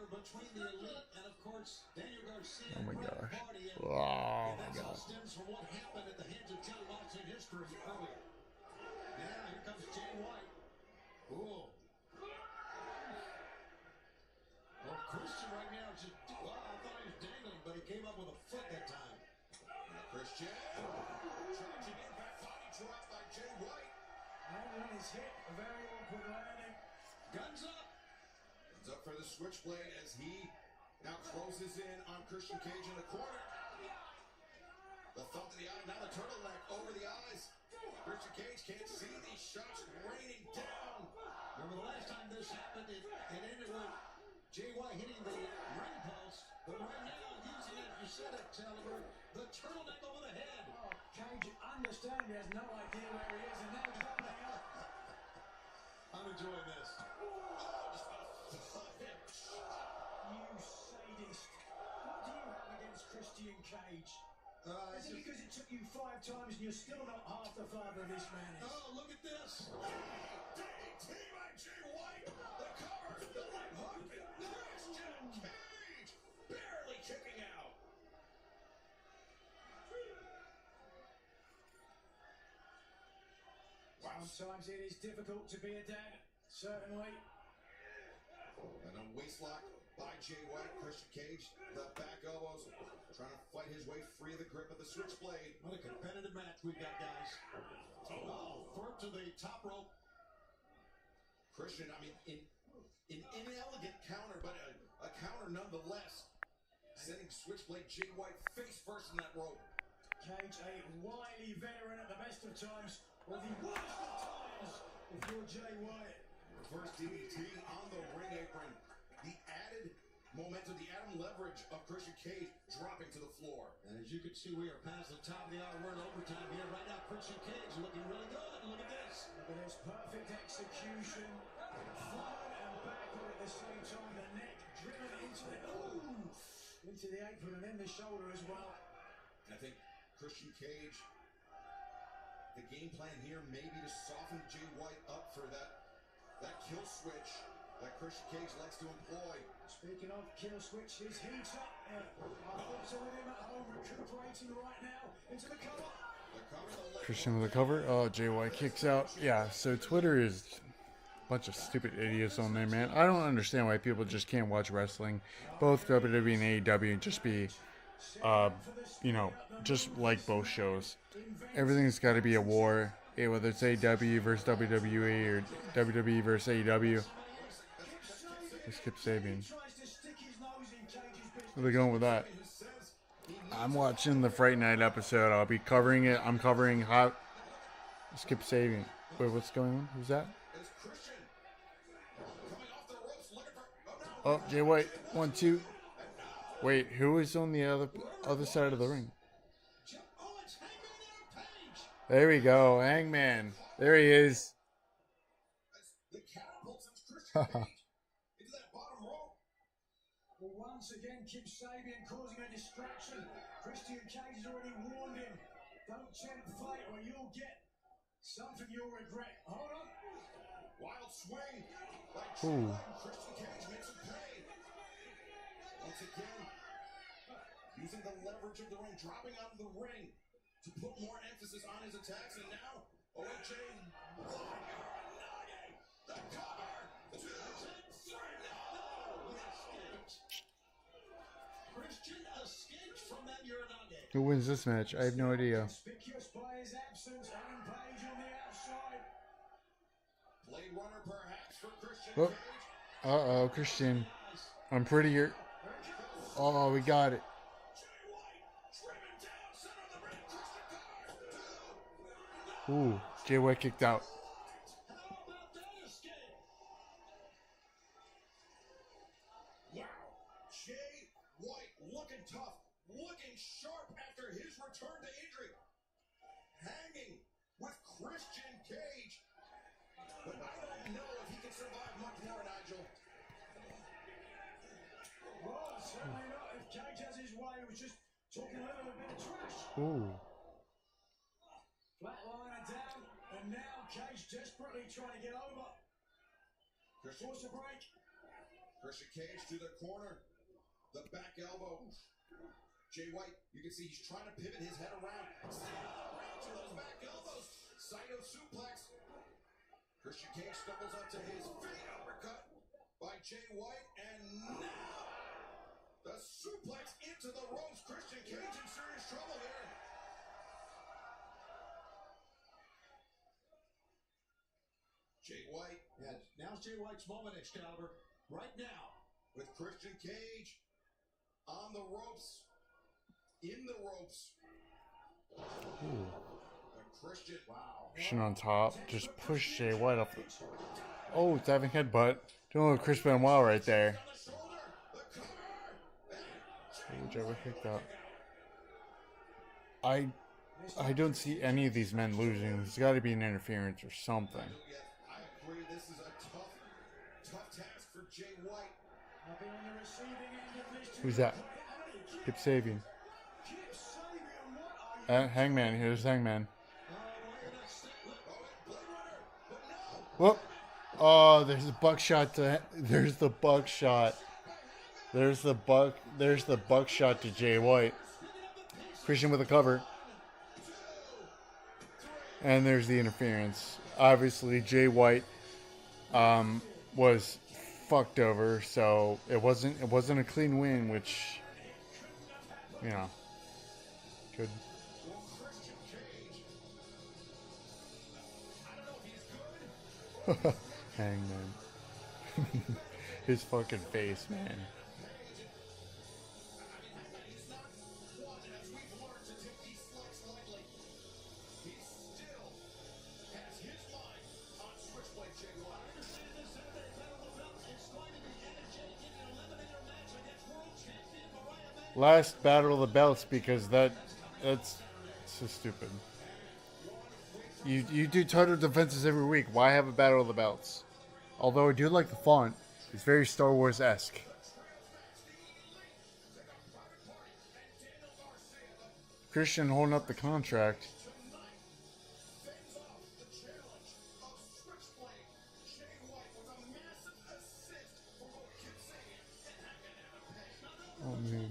my gosh. Oh my god. Stems from what happened at the hands of Jon Moxley in history earlier. Now here comes Jay White. Ooh. Well, Christian right now is just, well, I thought he was dangling, but he came up with a foot that time. Christian. Tragic impact body drop by Jay White. And one is hit. A very awkward landing. Guns up. Guns up for the Switchblade as he now closes in on Christian Cage in the corner. The thumb to the eye, now the turtleneck over the eyes. Christian Cage can't see these shots raining down. Remember the last time this happened, it ended with Jay White hitting the ring post, but right now using it, you said it, Caliber, the turtleneck over the head. Oh, Cage, understand he has no idea where he is, and now he's running out. I'm enjoying this. You sadist. What do you have against Christian Cage? Is it because it took you 5 times and you're still not half the father this man is? Oh, look at this. DDT by Jay White. The cover, the right hook, Christian Cage barely kicking out. Sometimes it is difficult to be a dad, certainly. And a waistlock by Jay White. Christian Cage, the back elbows, trying to fight his way free of the grip of the switchblade. What a competitive match we've got, guys. Oh, throw to the top rope. Christian, I mean, an inelegant counter, but a counter nonetheless. Sending switchblade Jay White face first in that rope. Cage, a wily veteran at the best of times, or the worst of times, if you're Jay White. Reverse DDT on the ring apron. The added momentum, the added leverage of Christian Cage dropping to the floor. And as you can see, we are past the top of the hour. We're in overtime here. Right now, Christian Cage looking really good. Look at this. Look at this perfect execution. Forward and backward at the same time. The neck driven into the apron and then the shoulder as well. And I think Christian Cage, the game plan here may be to soften Jay White up for that kill switch that Christian Cage likes to employ. Speaking of kill switch, his heat up. Our thoughts are with him at home, recuperating right now. Into the cover. Christian with the cover. Oh, Jay White kicks out. Yeah, so Twitter is a bunch of stupid idiots on there, man. I don't understand why people just can't watch wrestling. Both WWE and AEW just be, you know, just like both shows. Everything's got to be a war. Whether it's AEW versus WWE or WWE versus AEW. Let's keep saving. Where are they going with that? I'm watching the Fright Night episode. I'll be covering it. I'm covering how. Skip saving. Wait, what's going on? Who's that? Oh, Jay White. 1, 2. Wait, who is on the other side of the ring? There we go, Hangman. There he is. Well, once again, Kip Sabian causing a distraction. Christian Cage has already warned him. Don't tempt fate or you'll get something you'll regret. Hold on. Wild swing by Ooh. Christian Cage makes him pay. Once again, using the leverage of the ring, dropping out of the ring to put more emphasis on his attacks, and now OJ the cover. 2, 3, Christian escapes from that Uranage. Who wins this match? I have no idea. Conspicuous by his absence, Adam Page on the outside. Blade runner perhaps for Christian Oh. Cage. Uh-oh, Christian. I'm prettier. Oh, we got it. Ooh, Jay White kicked out. Wow, Jay White looking tough, looking sharp after his return to injury. Hanging with Christian Cage. But I don't know if he can survive much more, Nigel. Well, certainly not. If Cage has his way, he was just talking a little bit of trash. Ooh. Flatliner down, and now Cage desperately trying to get over. Force a break. Christian Cage to the corner. The back elbow. Jay White, you can see he's trying to pivot his head around. Right to those back elbows. Cyto suplex. Christian Cage stumbles up to his feet. Uppercut by Jay White. And now the suplex into the ropes. Christian Cage in serious trouble here. Jay White. Yeah, now's Jay White's moment, Excalibur. Right now. With Christian Cage on the ropes. In the ropes. Ooh. Christian. Wow. Christian on top. Just push Jay White up. Oh, diving headbutt. Doing a little Chris Benoit right there. Whichever picked up. I don't see any of these men losing. There's got to be an interference or something. I agree. This is a tough task for Jay White. Who's that? Kip Sabian. Hangman. Here's Hangman. Whoop. Oh, there's the buckshot to. There's the buckshot. There's the buckshot to Jay White. Christian with a cover. And there's the interference. Obviously, Jay White was fucked over, so it wasn't a clean win, which, you know, could. Hangman. His fucking face, man. Last battle of the belts, because that's so stupid. You do title defenses every week. Why have a battle of the belts? Although I do like the font. It's very Star Wars-esque. Christian holding up the contract. Oh man.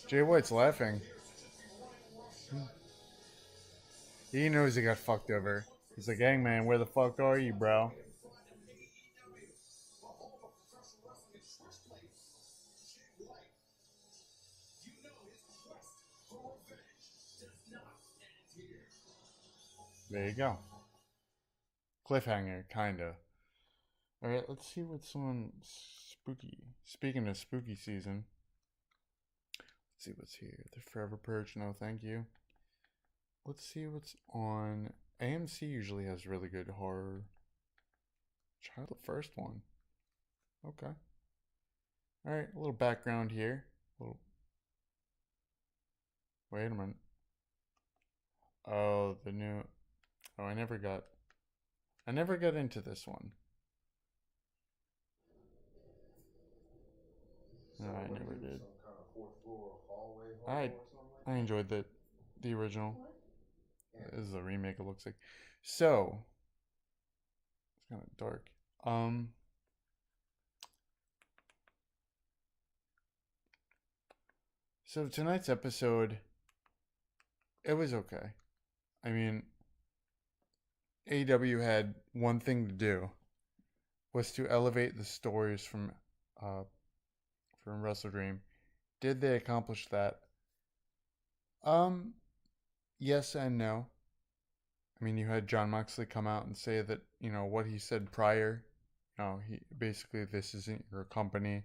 Jay White's laughing. He knows he got fucked over. He's like, Hangman, where the fuck are you, bro? There you go. Cliffhanger, kinda. Alright, let's see what's on spooky. Speaking of spooky season. Let's see what's here. The Forever Purge, no thank you. Let's see what's on. AMC usually has really good horror. Try the first one. Okay. Alright, a little background here. Wait a minute. Oh, the new. Oh, I never got into this one. No, I never did. I enjoyed the original. This is a remake, it looks like. So it's kind of dark. So tonight's episode, it was okay. I mean, AEW had one thing to do, was to elevate the stories from WrestleDream. Did they accomplish that? Yes and no. I mean, you had Jon Moxley come out and say that, what he said prior, he basically, this isn't your company.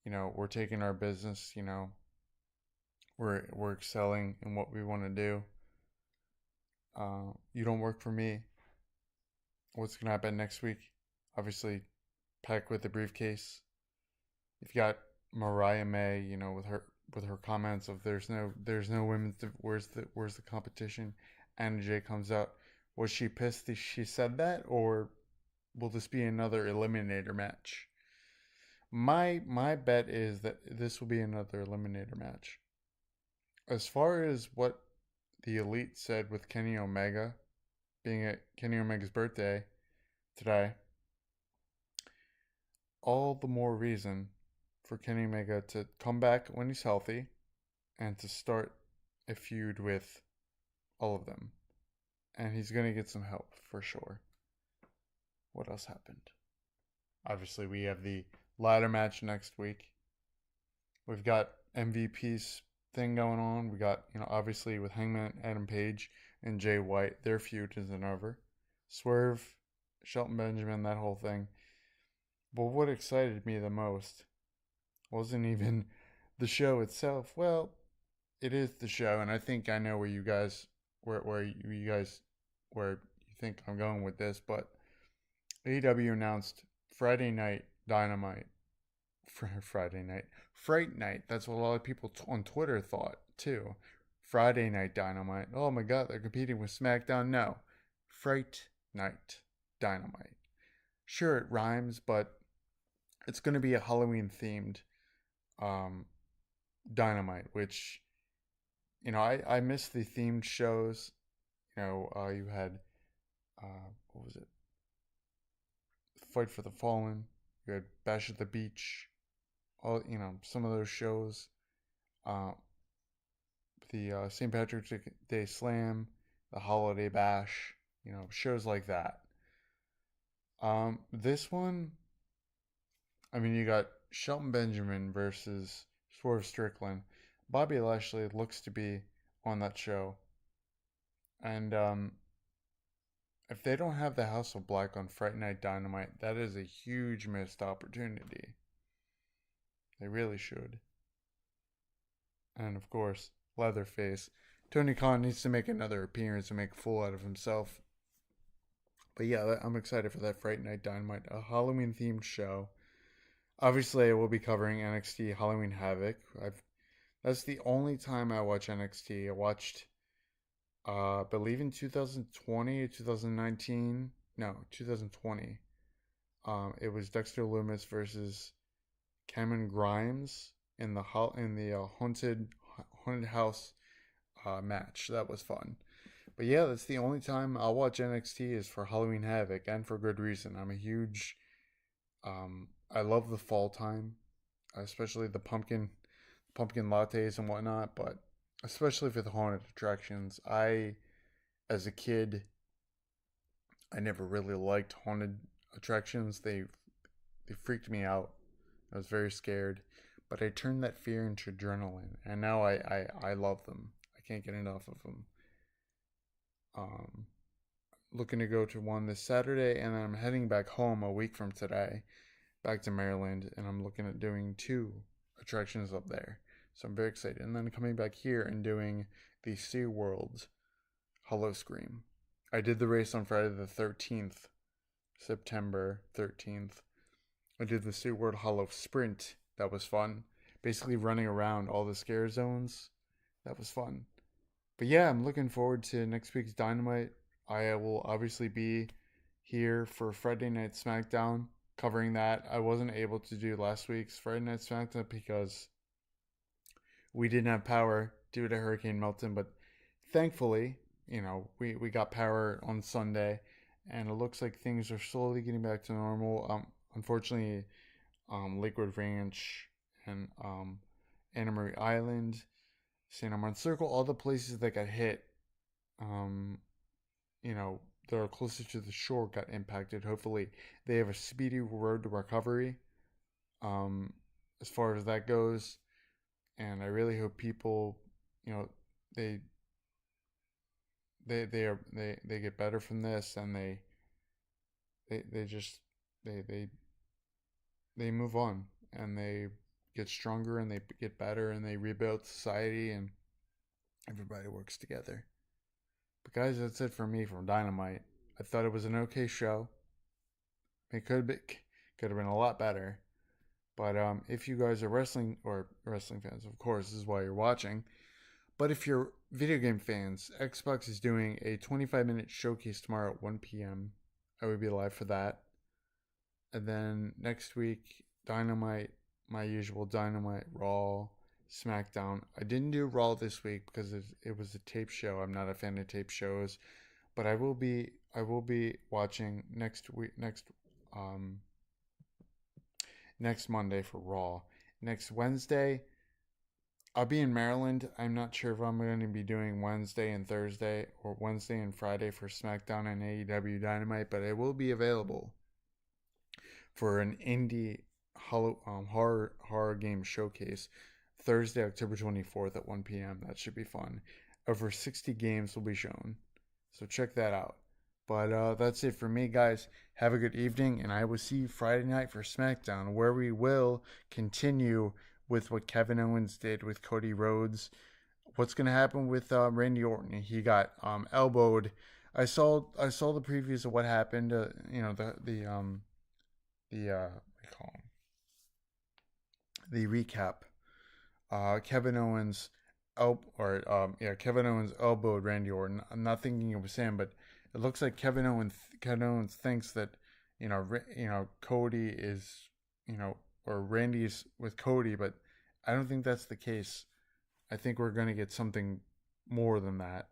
We're taking our business, we're excelling in what we want to do. You don't work for me. What's going to happen next week? Obviously, Peck with the briefcase. You've got Mariah May, with her comments of there's no women's, where's the competition? Anna Jay comes out. Was she pissed that she said that, or will this be another eliminator match? My bet is that this will be another eliminator match. As far as what the Elite said with Kenny Omega, being at Kenny Omega's birthday today, all the more reason for Kenny Omega to come back when he's healthy and to start a feud with all of them. And he's going to get some help for sure. What else happened? Obviously, we have the ladder match next week. We've got MVP's thing going on. We got, obviously with Hangman, Adam Page, and Jay White, their feud isn't over. Swerve, Shelton Benjamin, that whole thing. But what excited me the most wasn't even the show itself. Well, it is the show, and I think I know where you guys think I'm going with this, but AEW announced Friday Night Dynamite. Friday Night. Fright Night. That's what a lot of people on Twitter thought, too. Friday Night Dynamite. Oh my god, they're competing with SmackDown. No. Fright Night Dynamite. Sure, it rhymes, but it's going to be a Halloween-themed Dynamite, which, I miss the themed shows. You had, what was it? Fight for the Fallen. You had Bash at the Beach. All, some of those shows. The St. Patrick's Day Slam, the Holiday Bash, shows like that. This one, you got Shelton Benjamin versus Swerve Strickland. Bobby Lashley looks to be on that show. And if they don't have the House of Black on Friday Night Dynamite, that is a huge missed opportunity. They really should. And of course, Leatherface. Tony Khan needs to make another appearance and make a fool out of himself. But yeah, I'm excited for that Friday Night Dynamite, a Halloween-themed show. Obviously, I will be covering NXT Halloween Havoc. That's the only time I watch NXT. I watched, I believe in 2020, 2019. No, 2020. It was Dexter Lumis versus Cameron Grimes in the haunted house match. That was fun. But yeah, that's the only time I'll watch NXT is for Halloween Havoc, and for good reason. I'm a huge, I love the fall time, especially the pumpkin lattes and whatnot, but especially for the haunted attractions. As a kid, I never really liked haunted attractions. They freaked me out. I was very scared, but I turned that fear into adrenaline, and now I love them. I can't get enough of them. Looking to go to one this Saturday, and then I'm heading back home a week from today, back to Maryland, and I'm looking at doing 2 attractions up there. So I'm very excited. And then coming back here and doing the SeaWorld Hollow Scream. I did the race on Friday the 13th, September 13th. I did the SeaWorld Hollow Sprint. That was fun. Basically running around all the scare zones. That was fun. But yeah, I'm looking forward to next week's Dynamite. I will obviously be here for Friday Night SmackDown, covering that. I wasn't able to do last week's Friday Night SmackDown because we didn't have power due to Hurricane Milton, but thankfully, we got power on Sunday, and it looks like things are slowly getting back to normal. Unfortunately, Lakewood Ranch and Anna Marie Island, St. Armand Circle, all the places that got hit, that are closer to the shore got impacted. Hopefully, they have a speedy road to recovery, as far as that goes. And I really hope people, they get better from this, and they move on, and they get stronger, and they get better, and they rebuild society, and everybody works together. But guys, that's it for me from Dynamite. I thought it was an okay show. It could have been a lot better. But if you guys are wrestling fans, of course, this is why you're watching. But if you're video game fans, Xbox is doing a 25-minute showcase tomorrow at 1 p.m. I will be live for that. And then next week, Dynamite, my usual Dynamite, Raw, SmackDown. I didn't do Raw this week because it was a tape show. I'm not a fan of tape shows, but I will be watching next Monday for Raw. Next Wednesday, I'll be in Maryland. I'm not sure if I'm going to be doing Wednesday and Thursday or Wednesday and Friday for SmackDown and AEW Dynamite, but I will be available for an indie horror game showcase Thursday, October 24th at 1 p.m. That should be fun. Over 60 games will be shown, so check that out. But that's it for me, guys. Have a good evening, and I will see you Friday night for SmackDown, where we will continue with what Kevin Owens did with Cody Rhodes. What's going to happen with Randy Orton? He got elbowed. I saw the previews of what happened. What do you call 'em? The recap. Kevin Owens Kevin Owens elbowed Randy Orton. I'm not thinking it was him, but it looks like Kevin Owens thinks that Cody is or Randy's with Cody, but I don't think that's the case. I think we're gonna get something more than that,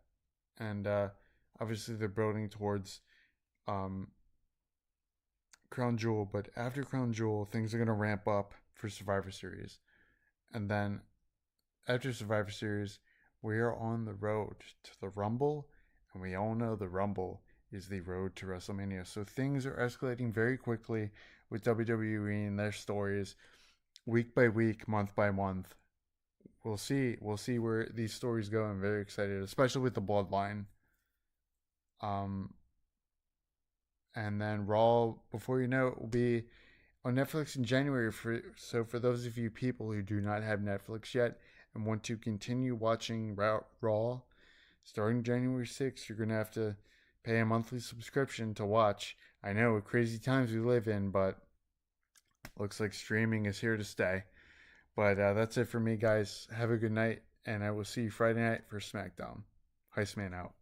and obviously they're building towards um, Crown Jewel, but after Crown Jewel, things are gonna ramp up for Survivor Series, and then after Survivor Series, we are on the road to the Rumble, and we all know the Rumble is the road to WrestleMania. So things are escalating very quickly with WWE and their stories, week by week, month by month. We'll see. We'll see where these stories go. I'm very excited, especially with the Bloodline. And then Raw, before you know it, will be on Netflix in January. So for those of you people who do not have Netflix yet and want to continue watching Raw, starting January 6th, you're going to have to pay a monthly subscription to watch. I know, crazy times we live in, but looks like streaming is here to stay. But that's it for me, guys. Have a good night, and I will see you Friday night for SmackDown. Hei5man out.